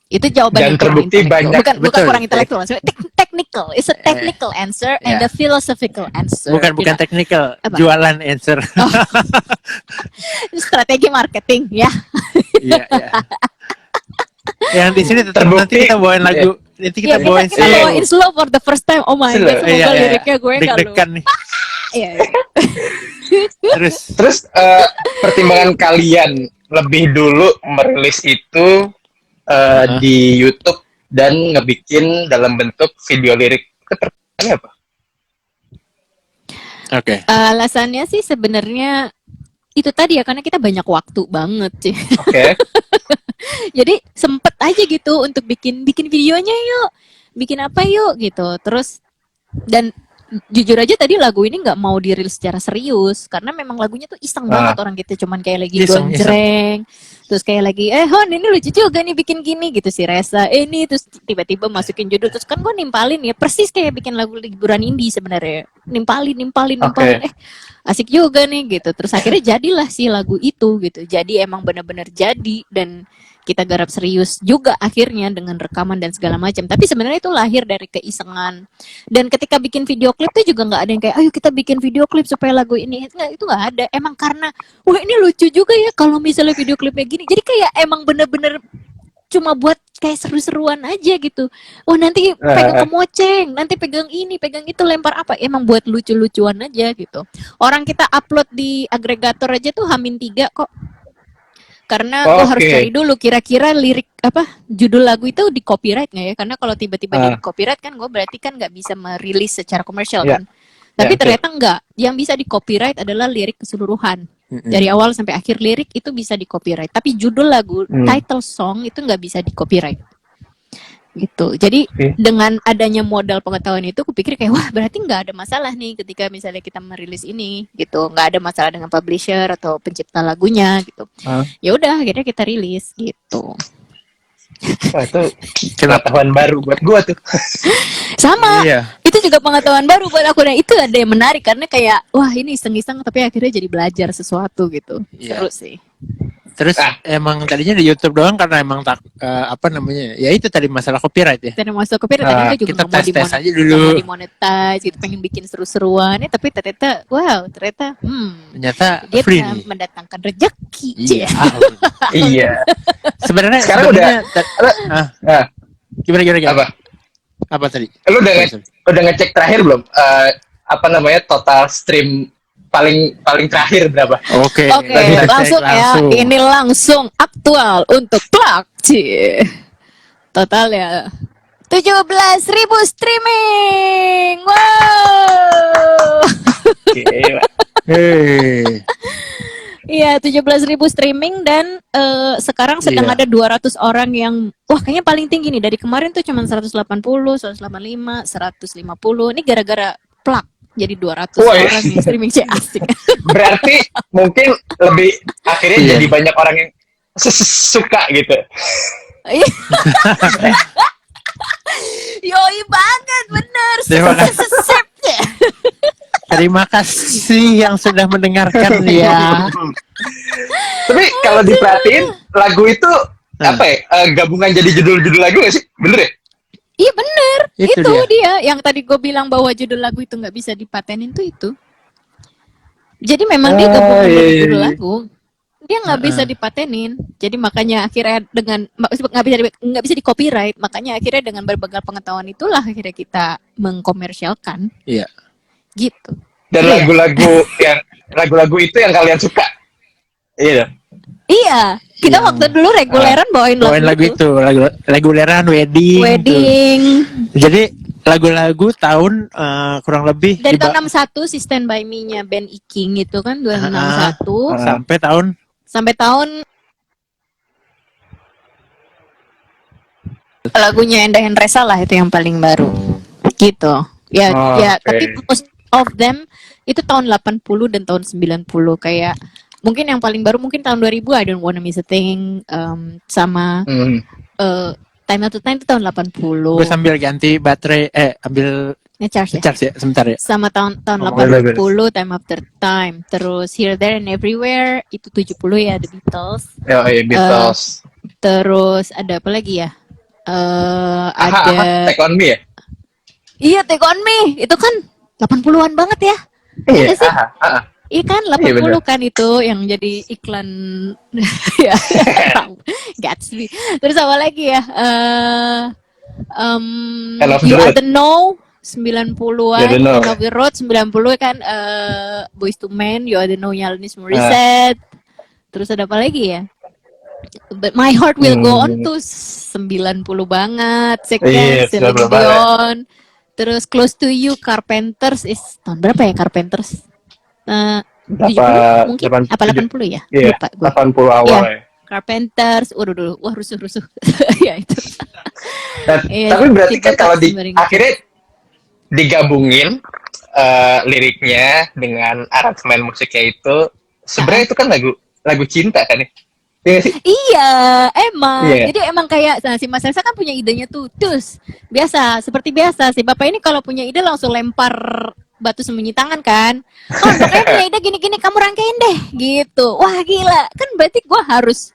Itu jawabannya. Dan terbukti banyak. Bukan kurang intelektual, technical. It's a technical answer and a philosophical answer. Bukan technical, jualan answer. Strategi marketing ya. Iya. Yang di sini terbukti. Nanti kita bawain lagu. Nanti kita bawain slow for the first time. Oh my god, semoga liriknya gue enggak deg-degan nih. Iya. Terus pertimbangan kalian lebih dulu merilis itu di YouTube dan ngebikin dalam bentuk video lirik, itu pertanyaannya apa? Oke. Alasannya sih sebenarnya itu tadi ya, karena kita banyak waktu banget sih. Oke. Jadi sempet aja gitu untuk bikin videonya yuk, bikin apa yuk gitu. Terus dan jujur aja tadi lagu ini nggak mau dirilis secara serius karena memang lagunya tuh iseng banget orang gitu, cuman kayak lagi gonjreng, terus kayak lagi Hon ini lucu juga nih bikin gini gitu si Reza ini, terus tiba-tiba masukin judul, terus kan gue nimpalin ya persis kayak bikin lagu liburan indie sebenarnya, nimpalin asik juga nih gitu, terus akhirnya jadilah si lagu itu gitu. Jadi emang benar-benar jadi dan kita garap serius juga akhirnya dengan rekaman dan segala macam. Tapi sebenarnya itu lahir dari keisengan. Dan ketika bikin video klip tuh juga nggak ada yang kayak ayo kita bikin video klip supaya lagu ini. Itu nggak ada. Emang karena wah ini lucu juga ya kalau misalnya video klipnya gini. Jadi kayak emang bener-bener cuma buat kayak seru-seruan aja gitu. Wah nanti pegang kemoceng, nanti pegang ini, pegang itu, lempar apa. Emang buat lucu-lucuan aja gitu. Orang kita upload di agregator aja tuh H-3 kok. Karena gue harus cari dulu kira-kira lirik apa judul lagu itu di copyright nggak ya? Karena kalau tiba-tiba di copyright kan gue berarti kan nggak bisa merilis secara komersial kan. Tapi ternyata enggak. Yang bisa di copyright adalah lirik keseluruhan. Dari awal sampai akhir lirik itu bisa di copyright. Tapi judul lagu, title song itu nggak bisa di copyright. Gitu. Jadi dengan adanya modal pengetahuan itu, aku pikir kayak wah berarti nggak ada masalah nih ketika misalnya kita merilis ini, gitu. Nggak ada masalah dengan publisher atau pencipta lagunya, gitu. Ya udah, akhirnya kita rilis, gitu. Wah, itu pengetahuan baru buat gua tuh. Sama. Itu juga pengetahuan baru buat aku. Dan itu ada yang menarik karena kayak wah ini iseng-iseng tapi akhirnya jadi belajar sesuatu gitu. Seru sih. Terus emang tadinya di YouTube doang karena emang apa namanya? Ya itu tadi masalah copyright ya. Tadi masuk ke tadi juga kita nggak mau tes aja dulu. nggak mau dimonetize gitu, pengen bikin seru-seruan ya, tapi ternyata Ternyata dia free bisa nih. mendatangkan rezeki. Iya. Iya. Sebenarnya Sekarang udah gimana? apa tadi? lu udah ngecek terakhir belum apa namanya total stream paling terakhir berapa? Oke, langsung ya, ini langsung aktual untuk plak total ya 17.000 streaming. Wow. Iya, 17.000 streaming dan sekarang sedang ada 200 orang yang kayaknya paling tinggi nih. Dari kemarin tuh cuma 180, 185, 150. Ini gara-gara plak jadi 200 orang yang streaming, asik. Berarti mungkin lebih akhirnya jadi banyak orang yang suka gitu. Yoi banget, bener. Terima kasih yang sudah mendengarkan ya. Tapi kalau diperhatiin lagu itu apa ya? Gabungan jadi judul-judul lagu gak sih? Bener ya? Iya bener. Itu dia. Yang tadi gue bilang bahwa judul lagu itu nggak bisa dipatenin tuh itu. Jadi memang dia gabungan dari judul lagu. Dia nggak bisa dipatenin. Jadi makanya akhirnya dengan nggak bisa di copyright. Makanya akhirnya dengan berbagai pengetahuan itulah akhirnya kita mengkomersialkan. Iya. Gitu. Dan lagu-lagu itu yang kalian suka. Iya. Iya, kita waktu dulu reguleran bawain lagu itu, reguleran wedding. Gitu. Jadi lagu-lagu tahun kurang lebih dari tahun 61 si Stand By Me-nya band Iking itu kan 261 sampai tahun lagunya Endah Hendresa lah itu yang paling baru. Gitu. Tapi most of them itu tahun 80 dan tahun 90 kayak mungkin yang paling baru mungkin tahun 2000 I Don't Wanna Miss a Thing sama Time Out to Time itu tahun 80. Gue sambil ganti baterai ambil ngecharge ya sebentar ya. Sama tahun 80 Time After Time, terus Here There and Everywhere itu 70 ya The Beatles. Beatles. Terus ada apa lagi ya? Ada Take On Me ya? Iya, Take On Me. Itu kan 80-an banget ya. Iya sih. Iya kan 80 kan itu yang jadi iklan ya Gatsby. Terus apa lagi ya? You Are The Know 90-an, End of the Road 90 kan, Boyz II Men, You Are The Know-nya Alanis Morissette. Terus ada apa lagi ya? But My Heart Will Go On tuh 90 banget. Celine Dion. Terus Close to You Carpenters tahun berapa ya Carpenters? 70 mungkin apa 80 ya? Iya, lupa gue. 80 awal ya. Carpenters, wah rusuh. Ya itu. Tapi berarti kan kalau akhirnya digabungin liriknya dengan aransemen musiknya itu sebenarnya itu kan lagu cinta kan ya? Iya, emang. Jadi emang kayak si Mas Reza kan punya idenya tuh. Terus seperti biasa si Bapak ini kalau punya ide langsung lempar batu sembunyi tangan kan. Pokoknya punya ide gini-gini kamu rangkain deh gitu. Wah gila, kan berarti gue harus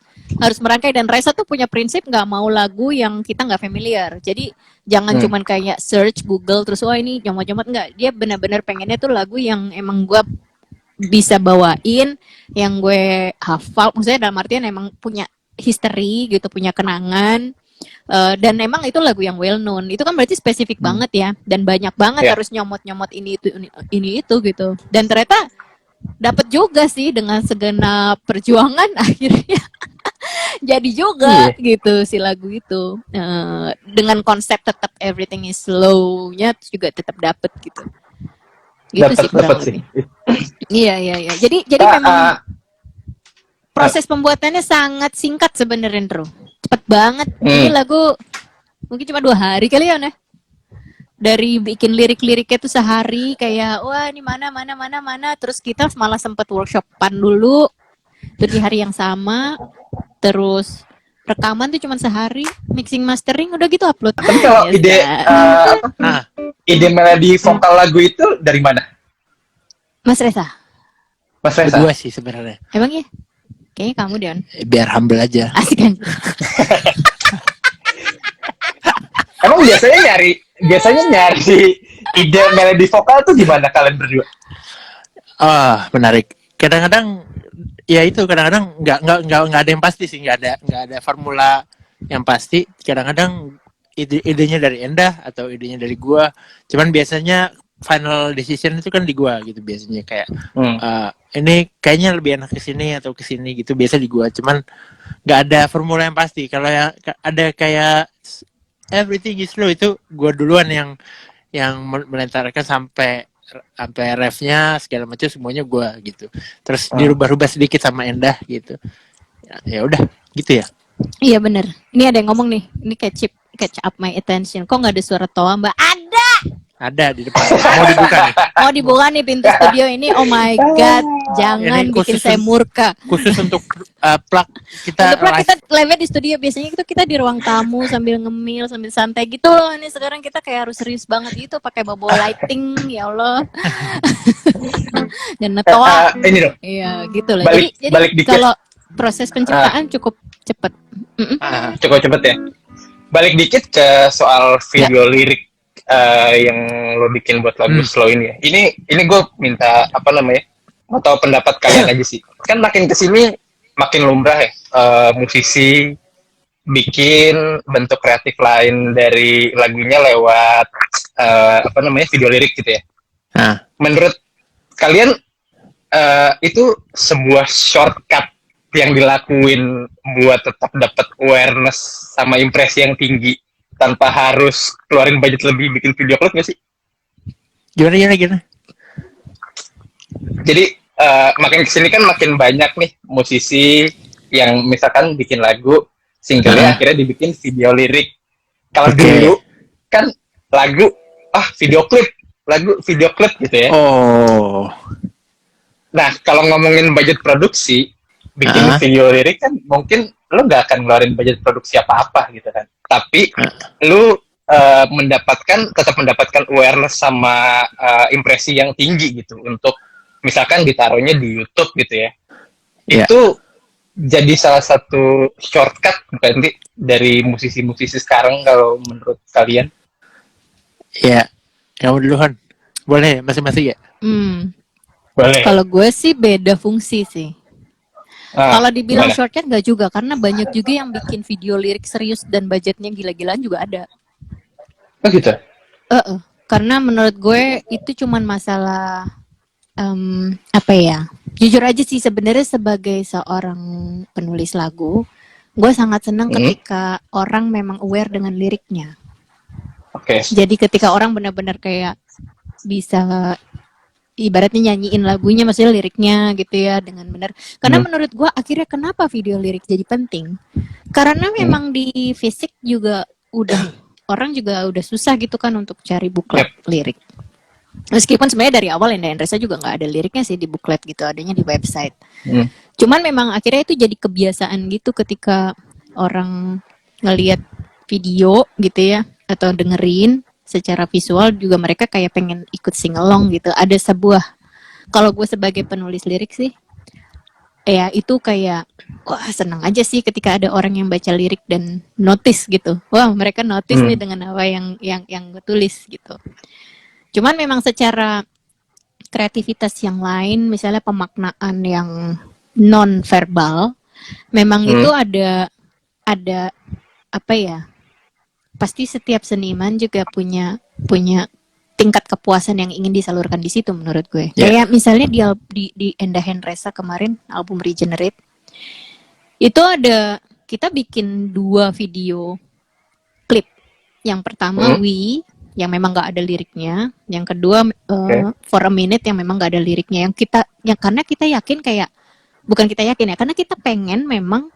merangkai. Dan Reza tuh punya prinsip nggak mau lagu yang kita nggak familiar. Jadi jangan cuman kayak search Google terus ini nyomot-nyomot, nggak. Dia benar-benar pengennya tuh lagu yang emang gue bisa bawain, yang gue hafal. Maksudnya dalam artian emang punya history gitu, punya kenangan. Dan emang itu lagu yang well known. Itu kan berarti spesifik banget ya. Dan banyak banget harus nyomot-nyomot ini itu gitu. Dan ternyata dapat juga sih dengan segenap perjuangan akhirnya jadi juga gitu si lagu itu. Dengan konsep tetap everything is slow-nya juga tetap dapet gitu. Gitu sih kurang lebih. Iya. Jadi memang proses pembuatannya sangat singkat sebenarnya, Bro. Cepet banget. Ini lagu mungkin cuma 2 hari kali ya, Nah. Dari bikin lirik-liriknya tuh sehari kayak wah ini mana terus kita malah sempet workshopan dulu tuh di hari yang sama, terus rekaman tuh cuma sehari, mixing mastering udah gitu upload. Tapi kalau ide melodi vokal lagu itu dari mana? Mas Reza. Kedua sih sebenarnya. Emang ya? Kayaknya kamu Dion. Biar humble aja. Asik kan? Emang biasanya nyari ide melodi vokal tuh gimana kalian berdua? Menarik. Kadang-kadang ya itu kadang-kadang nggak ada yang pasti sih, nggak ada formula yang pasti. Kadang-kadang idenya dari Endah atau idenya dari gua. Cuman biasanya final decision itu kan di gua gitu biasanya, kayak ini kayaknya lebih enak kesini atau kesini gitu, biasa di gua. Cuman nggak ada formula yang pasti. Kalau yang ada kayak everything is slow itu gua duluan yang melentarkan sampai refnya segala macam semuanya gua gitu. Terus dirubah-rubah sedikit sama Endah gitu. Ya udah gitu ya. Iya bener. Ini ada yang ngomong nih. Ini catch up my attention. Kok nggak ada suara Toa Mbak? Ada di depan. Mau dibuka nih. Mau dibuka nih pintu studio ini. Oh my god, jangan Ini bikin khusus saya murka. Khusus untuk plug kita. Untuk kita live di studio, biasanya itu kita di ruang tamu sambil ngemil, sambil santai gitu loh. Ini sekarang kita kayak harus serius banget gitu, pakai bawa lighting, ya Allah. Dan Toa. Ini dong. Iya, gitu loh. Balik Jadi dikit. kalau proses penciptaan cukup cepet. Cukup cepet ya. Balik dikit ke soal video lirik yang lo bikin buat lagu Slow ini ya. Ini gue minta mau tahu pendapat kalian aja sih. Kan makin kesini makin lumrah ya musisi bikin bentuk kreatif lain dari lagunya lewat video lirik gitu ya. Menurut kalian itu sebuah shortcut yang dilakuin buat tetap dapat awareness sama impresi yang tinggi tanpa harus keluarin budget lebih bikin video klip nggak sih? Gimana? Jadi makin kesini kan makin banyak nih musisi yang misalkan bikin lagu singlenya akhirnya dibikin video lirik. Kalau dulu kan lagu video klip gitu ya. Oh. Nah kalau ngomongin budget produksi bikin video lirik kan mungkin lu nggak akan ngeluarin budget produksi apa-apa gitu kan. Tapi lu tetap mendapatkan awareness sama impresi yang tinggi gitu untuk misalkan ditaruhnya di YouTube gitu ya. Itu jadi salah satu shortcut bukan dari musisi-musisi sekarang kalau menurut kalian? Ya, kamu duluan. Boleh masing-masing ya? Boleh. Kalau gue sih beda fungsi sih. Kalau dibilang shortcut nggak juga, karena banyak juga yang bikin video lirik serius dan budgetnya gila-gilaan juga ada. Oh gitu? Karena menurut gue itu cuman masalah jujur aja sih sebenarnya sebagai seorang penulis lagu, gue sangat senang ketika orang memang aware dengan liriknya. Jadi ketika orang benar-benar kayak bisa ibaratnya nyanyiin lagunya, maksudnya liriknya gitu ya dengan benar. Karena menurut gue akhirnya kenapa video lirik jadi penting? Karena memang di fisik juga orang juga udah susah gitu kan untuk cari buklet lirik. Meskipun sebenarnya dari awal Endah Endresa juga nggak ada liriknya sih di buklet gitu, adanya di website. Cuman memang akhirnya itu jadi kebiasaan gitu ketika orang ngelihat video gitu ya atau dengerin secara visual juga mereka kayak pengen ikut sing along gitu. Ada sebuah, kalau gue sebagai penulis lirik sih, ya itu kayak wah senang aja sih ketika ada orang yang baca lirik dan notice gitu. Wah mereka notice nih dengan apa yang gue tulis gitu. Cuman memang secara kreativitas yang lain, misalnya pemaknaan yang non verbal, memang itu ada apa ya? Pasti setiap seniman juga punya tingkat kepuasan yang ingin disalurkan di situ menurut gue. Kayak misalnya di Endah Endresa kemarin album Regenerate itu kita bikin 2 video klip. Yang pertama yang memang nggak ada liriknya, yang kedua For a Minute yang memang nggak ada liriknya. Karena kita yakin bukan kita yakin ya, karena kita pengen memang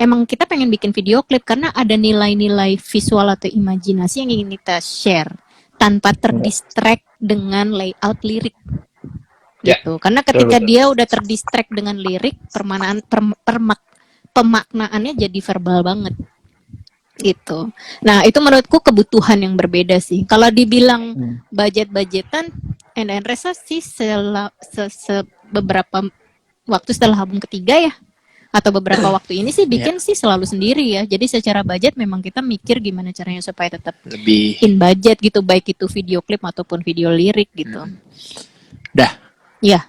emang kita pengen bikin video klip karena ada nilai-nilai visual atau imajinasi yang ingin kita share tanpa terdistract dengan layout lirik gitu. Karena ketika dia udah terdistract dengan lirik, pemaknaannya jadi verbal banget gitu. Nah itu menurutku kebutuhan yang berbeda sih. Kalau dibilang budget-budgetan, Endah Endresa sih beberapa waktu setelah album ketiga ya, atau beberapa waktu ini sih bikin sih selalu sendiri ya. Jadi secara budget memang kita mikir gimana caranya supaya tetap lebih in budget gitu, baik itu video klip ataupun video lirik gitu. Dah. Iya.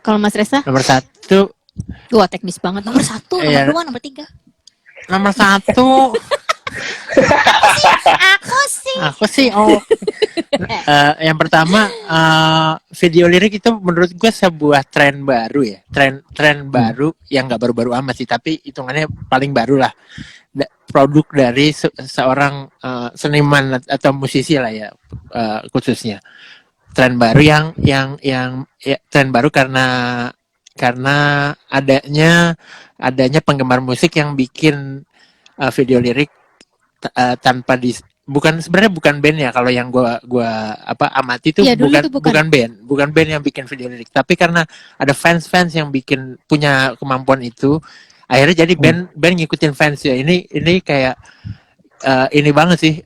Kalau Mas Reza? Nomor 1. Wah, teknis banget. Nomor 1, nomor 2, nomor 3. Nomor 1. Aku sih yang pertama video lirik itu menurut gue sebuah tren baru ya, tren baru yang nggak baru-baru amat sih, tapi hitungannya paling baru lah, produk dari seorang seniman atau musisi lah ya, khususnya tren baru yang ya, tren baru karena adanya penggemar musik yang bikin video lirik tanpa sebenarnya bukan band ya, kalau yang gua amati itu bukan band yang bikin video lirik, tapi karena ada fans yang bikin punya kemampuan itu, akhirnya jadi band ngikutin fans ya. Ini kayak ini banget sih,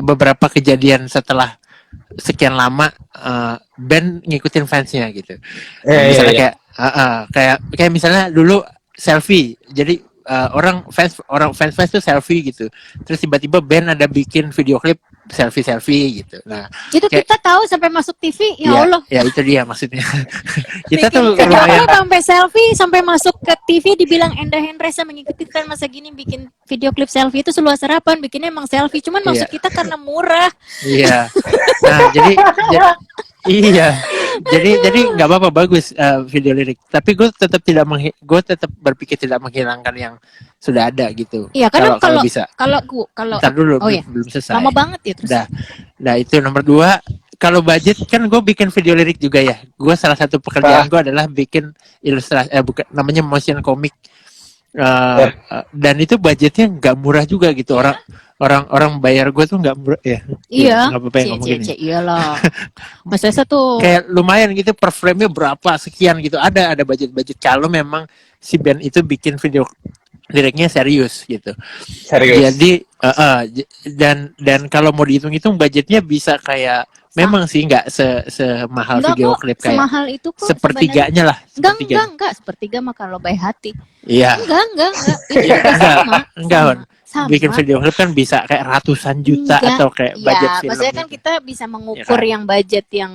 beberapa kejadian setelah sekian lama band ngikutin fansnya gitu. Misalnya kayak misalnya dulu selfie, jadi orang fans tuh selfie gitu, terus tiba-tiba band ada bikin video klip selfie gitu. Nah itu kita tahu sampai masuk TV ya Allah ya, itu dia maksudnya. Kita bikin tuh lumayan sampai selfie, sampai masuk ke TV dibilang Enda Hendresa mengikuti tren masa gini bikin video klip selfie. Itu seluas harapan bikinnya emang selfie, cuman maksud kita karena murah. Iya. Nah jadi nggak apa-apa, bagus video lirik, tapi gue tetap berpikir tidak menghilangkan yang sudah ada gitu. Iya, karena kalau bisa. Kalau Ntar dulu, belum selesai. Lama banget ya terus. Nah itu nomor 2. Kalau budget kan gue bikin video lirik juga ya. Gue salah satu pekerjaan gue adalah bikin ilustrasi, namanya motion comic. Dan itu budgetnya nggak murah juga gitu. Orang bayar gue tuh nggak murah ya. Iya. Nggak apa-apa yang ngomong gini. Iyalah. Mas Reza tuh kayak lumayan gitu, per frame-nya berapa sekian gitu. Ada budget kalau memang si band itu bikin video liriknya serius gitu. Jadi dan kalau mau dihitung-hitung budgetnya bisa kayak memang sih nggak semahal video klip, kayak semahal itu kok, sepertiganya lah. Enggak, sepertiga mah kalau baik hati. Iya. Enggak. Itu enggak. Bikin video klip kan bisa kayak ratusan juta atau kayak budget film. Maksudnya kan gitu. kita bisa mengukur yang budget yang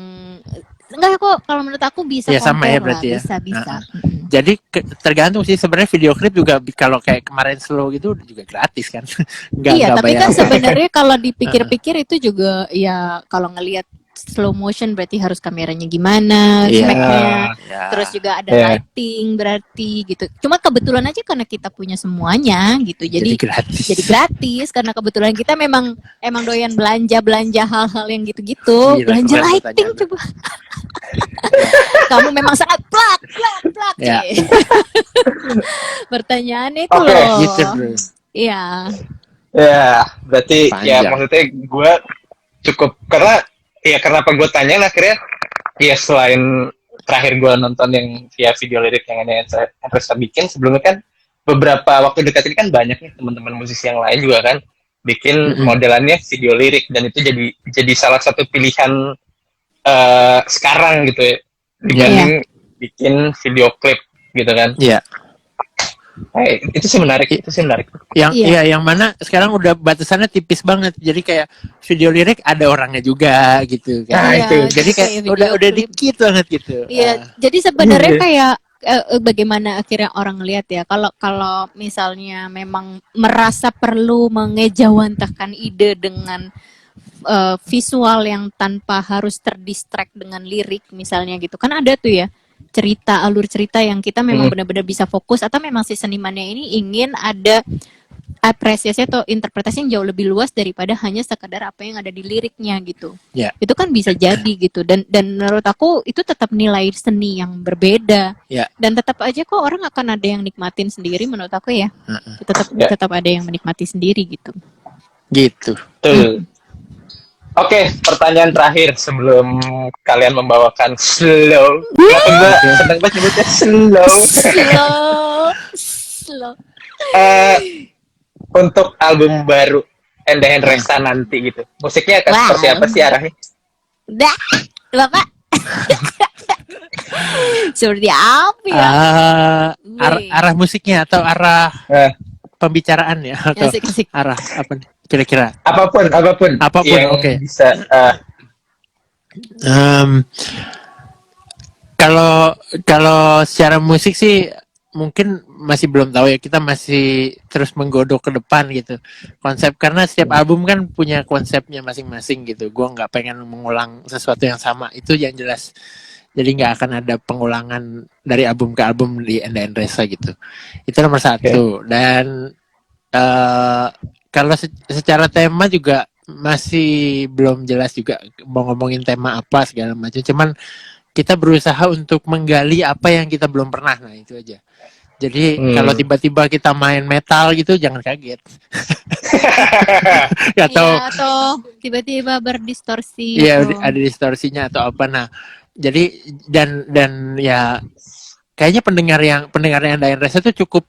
enggak kok, kalau menurut aku bisa sama ya berarti lah, ya. Bisa. Jadi tergantung sih sebenarnya, video klip juga kalau kayak kemarin Slow gitu juga gratis kan. Enggak tapi kan sebenarnya kalau dipikir-pikir itu juga ya, kalau ngelihat slow motion berarti harus kameranya gimana, speknya, terus juga ada lighting berarti gitu. Cuma kebetulan aja karena kita punya semuanya gitu, jadi gratis karena kebetulan kita memang doyan belanja hal-hal yang gitu-gitu. Belanja lighting coba. Kamu memang sangat plak. Ya. Pertanyaannya itu loh. Gitu, bro. Iya. Ya, berarti panjang. Ya maksudnya gue cukup, karena kenapa gue tanya akhirnya ya, selain terakhir gue nonton yang via video lirik yang Hendresa bikin, sebelumnya kan beberapa waktu dekat ini kan banyak nih teman-teman musisi yang lain juga kan bikin modelannya video lirik, dan itu jadi salah satu pilihan sekarang gitu ya, dibanding bikin video klip gitu kan. Iya. Itu sih menarik. Yang mana sekarang udah batasannya tipis banget. Jadi kayak video lirik ada orangnya juga gitu kan. Jadi kayak udah dikit banget gitu. Iya, jadi sebenarnya kayak bagaimana akhirnya orang lihat ya. Kalau misalnya memang merasa perlu mengejawantahkan ide dengan visual yang tanpa harus terdistract dengan lirik misalnya gitu. Kan ada tuh ya alur cerita yang kita memang benar-benar bisa fokus, atau memang si senimannya ini ingin ada apresiasi atau interpretasi yang jauh lebih luas daripada hanya sekadar apa yang ada di liriknya gitu. Itu kan bisa jadi gitu, dan menurut aku itu tetap nilai seni yang berbeda. Dan tetap aja kok orang akan ada yang nikmatin sendiri menurut aku ya. Tetap ada yang menikmati sendiri gitu. Oke, pertanyaan terakhir sebelum kalian membawakan slow. Gue seneng banget nyebutnya slow. Untuk album baru Enda Hendresa nanti gitu, musiknya akan seperti apa sih arahnya? Udah, Bapak. Seperti apa ya? Arah musiknya atau arah pembicaraan ya atau Asik. arah apa nih kira-kira? Apapun yang oke. bisa. Kalau secara musik sih mungkin masih belum tahu ya, kita masih terus menggodok ke depan gitu konsep, karena setiap album kan punya konsepnya masing-masing gitu. Gue nggak pengen mengulang sesuatu yang sama, itu yang jelas. Jadi nggak akan ada pengulangan dari album ke album di Enda Endresa gitu. Itu nomor satu. Dan kalau secara tema juga masih belum jelas juga mau ngomongin tema apa segala macam. Cuman kita berusaha untuk menggali apa yang kita belum pernah. Nah itu aja. Jadi kalau tiba-tiba kita main metal gitu jangan kaget. Atau tiba-tiba berdistorsi. Iya, ada distorsinya atau apa. Nah, jadi dan ya kayaknya pendengar yang Enda Endresa tuh cukup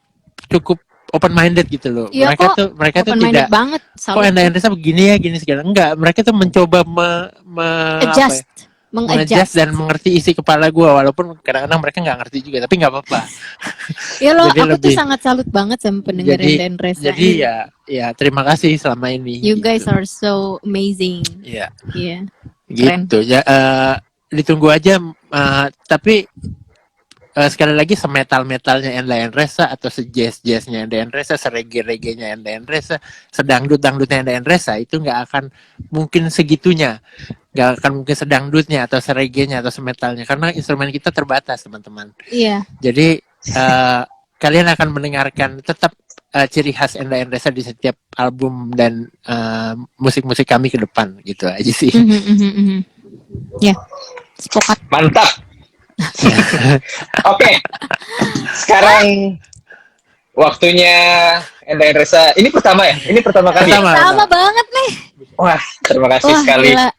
open minded gitu loh. Iya, mereka tuh tidak banget. Kok Enda Endresa begini ya, gini segala. Enggak, mereka tuh mencoba mengadjust dan mengerti isi kepala gue, walaupun kadang-kadang mereka nggak ngerti juga, tapi nggak apa-apa. Ya loh, aku tuh sangat salut banget sama pendengar Enda Endresa. Jadi ya terima kasih selama ini. You guys are so amazing. Iya. Iya. Gitu ya. Ditunggu aja. Tapi sekali lagi, semetal-metalnya Enda Endresa atau sejazz-jazznya Enda Endresa, serege-regenya Enda Endresa, sedangdut-dangdutnya Enda Endresa, itu nggak akan mungkin segitunya. Nggak akan mungkin sedangdutnya atau seregenya atau semetalnya, karena instrumen kita terbatas, teman-teman. Iya. Jadi kalian akan mendengarkan tetap ciri khas Enda Endresa di setiap album dan musik-musik kami ke depan, gitu aja sih. Ya, sepakat. Mantap. Oke. Sekarang waktunya Enda Endresa. Ini pertama ya? Ini pertama kali. Pertama banget nih. Wah, terima kasih sekali. Gila.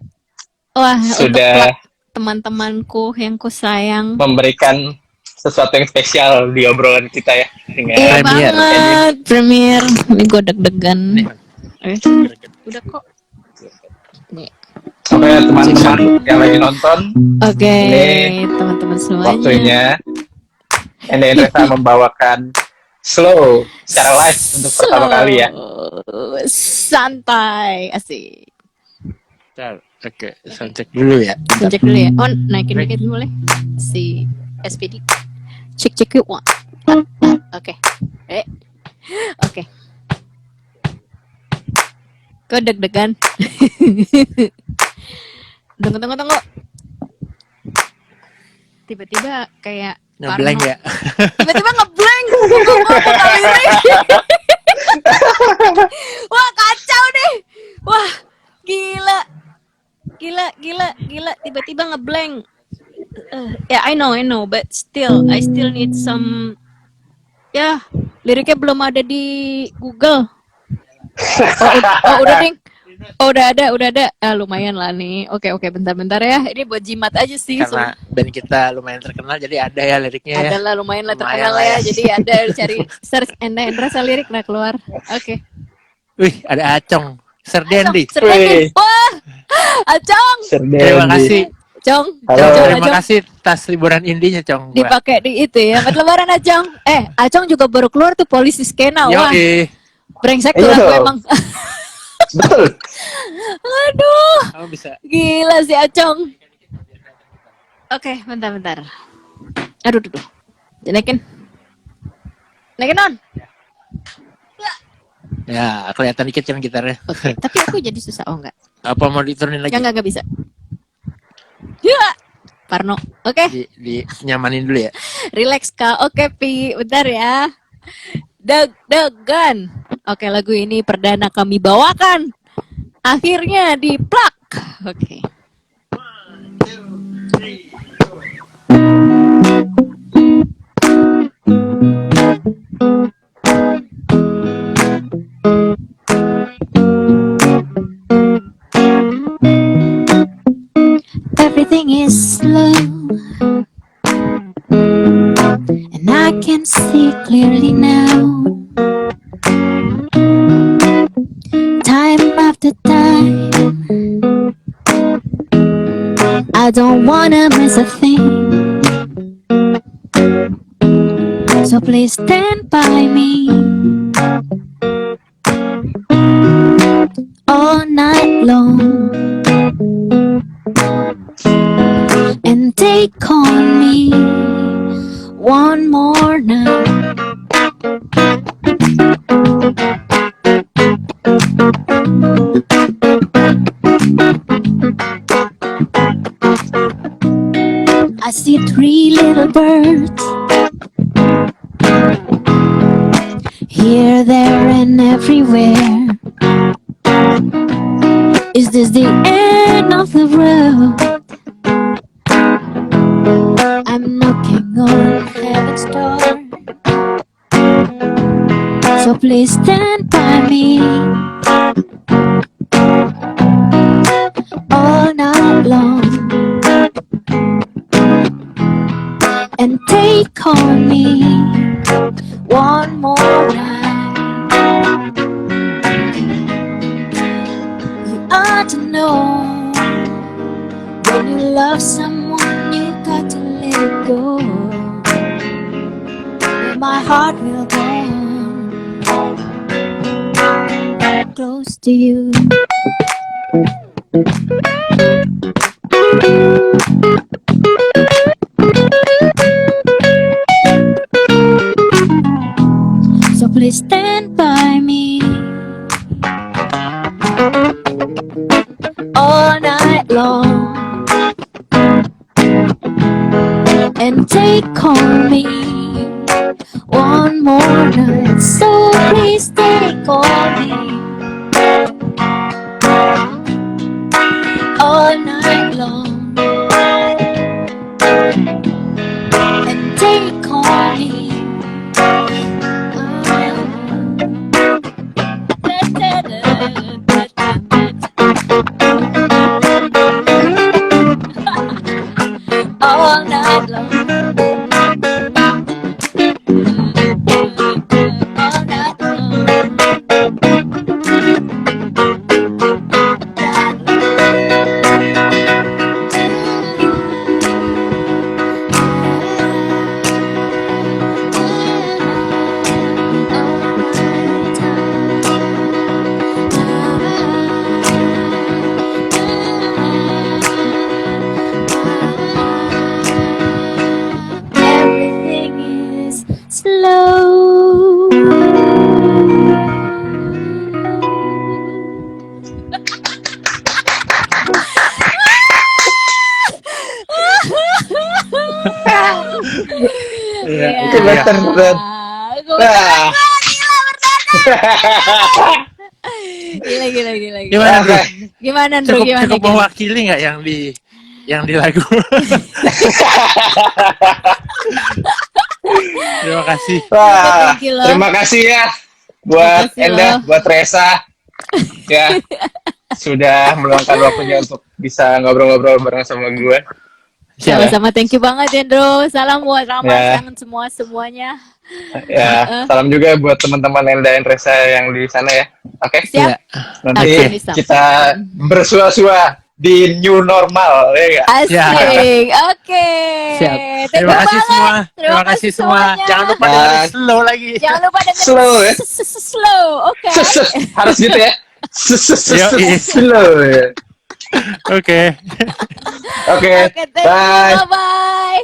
Wah, sudah teman-temanku yang ku sayang memberikan sesuatu yang spesial di obrolan kita ya dengan Premier. Ini gue deg-degan. Udah kok. Nih. Oke, teman-teman yang lagi nonton. Oke, teman-teman semuanya. Waktunya Enda Endresa membawakan Slow secara live untuk pertama kali ya. Santai, asik. Oke, soundcheck dulu ya. Soundcheck dulu ya. On, naikin dikit boleh? Si SPD. Cek yuk. Oke. Oke. Kok deg-degan? Tunggu. Tiba-tiba kayak ngeblank ya. Tiba-tiba ngeblank. Wah, kacau deh. Wah, gila. Tiba-tiba ngeblank. I know, but still, I still need some. Ya, liriknya belum ada di Google. Udah ding. Udah ada. Lumayan lah nih. Oke, bentar ya. Ini buat jimat aja sih. Karena band kita lumayan terkenal, jadi ada ya liriknya. Ada lah, lumayan lah terkenal ya. Jadi ada, cari search Enda Endresa lirik nah keluar. Oke. Wih, ada Acong. Serdendi. Wah, Acong. Terima kasih. Cong. Terima kasih tas liburan indinya, Cong. Dipakai di itu ya. Buat lebaran Acong. Acong juga baru keluar tuh Polisi Skena. Wah. Brengsek tuh aku emang. Betul. Aduh. Kamu bisa. Gila si Acong. Oke, bentar. Aduh. Naikin on. Ya, kelihatan dikit kan gitarnya. Okay. Tapi aku jadi susah, enggak? Apa mau diturunin lagi? Enggak bisa. Ya, Parno. Oke. Di nyamanin dulu ya. Relax Kak. Oke, Pi. Bentar ya. Deg-degan. Oke, lagu ini perdana kami bawakan. Akhirnya di plak. Oke. 1, 2, 3, 4. Everything is slow, and I can see clearly now. Time after time, I don't wanna miss a thing. So please stand by me all night long and take on me one more night. I see 3 little birds here, there, and everywhere. Is this the end of the road? I'm knocking on heaven's door. So please stand by me all night long and take on me one more night. You ought to know, when you love someone, you got to let it go. My heart will go close to you. So please stand by me all night long and take on me one more night. So please take on me all night long and take on me. All night long. All night everything is slow. Iya, Itu better, better. Nah. Gila. Gimana bro? Gimana Andrew? Cukup Gimana? cukup mewakili nggak yang di lagu? Terima kasih. Wah, Thank you, loh. terima kasih ya buat Terima kasih, Endah, loh. buat Resa ya sudah meluangkan waktunya untuk bisa ngobrol-ngobrol bareng sama gue. Sama-sama, thank you banget Andrew. Salam buat Rama, Ya. kangen semuanya. Ya, salam juga buat teman-teman Endah dan Resa yang di sana ya. Oke. Siap. Nanti Akan disambung. kita bersua-sua di new normal ya nggak? Asik. Oke. Siap. Thank Terima you kasih banget. semua. Terima Terima kasih semua. semuanya. Jangan lupa Dan- dengerin slow lagi. Jangan lupa dengerin Slow, ya? slow, oke. Harus gitu ya. Yoi. Slow ya. Oke. Oke. Oke, thank you. Bye. Bye-bye.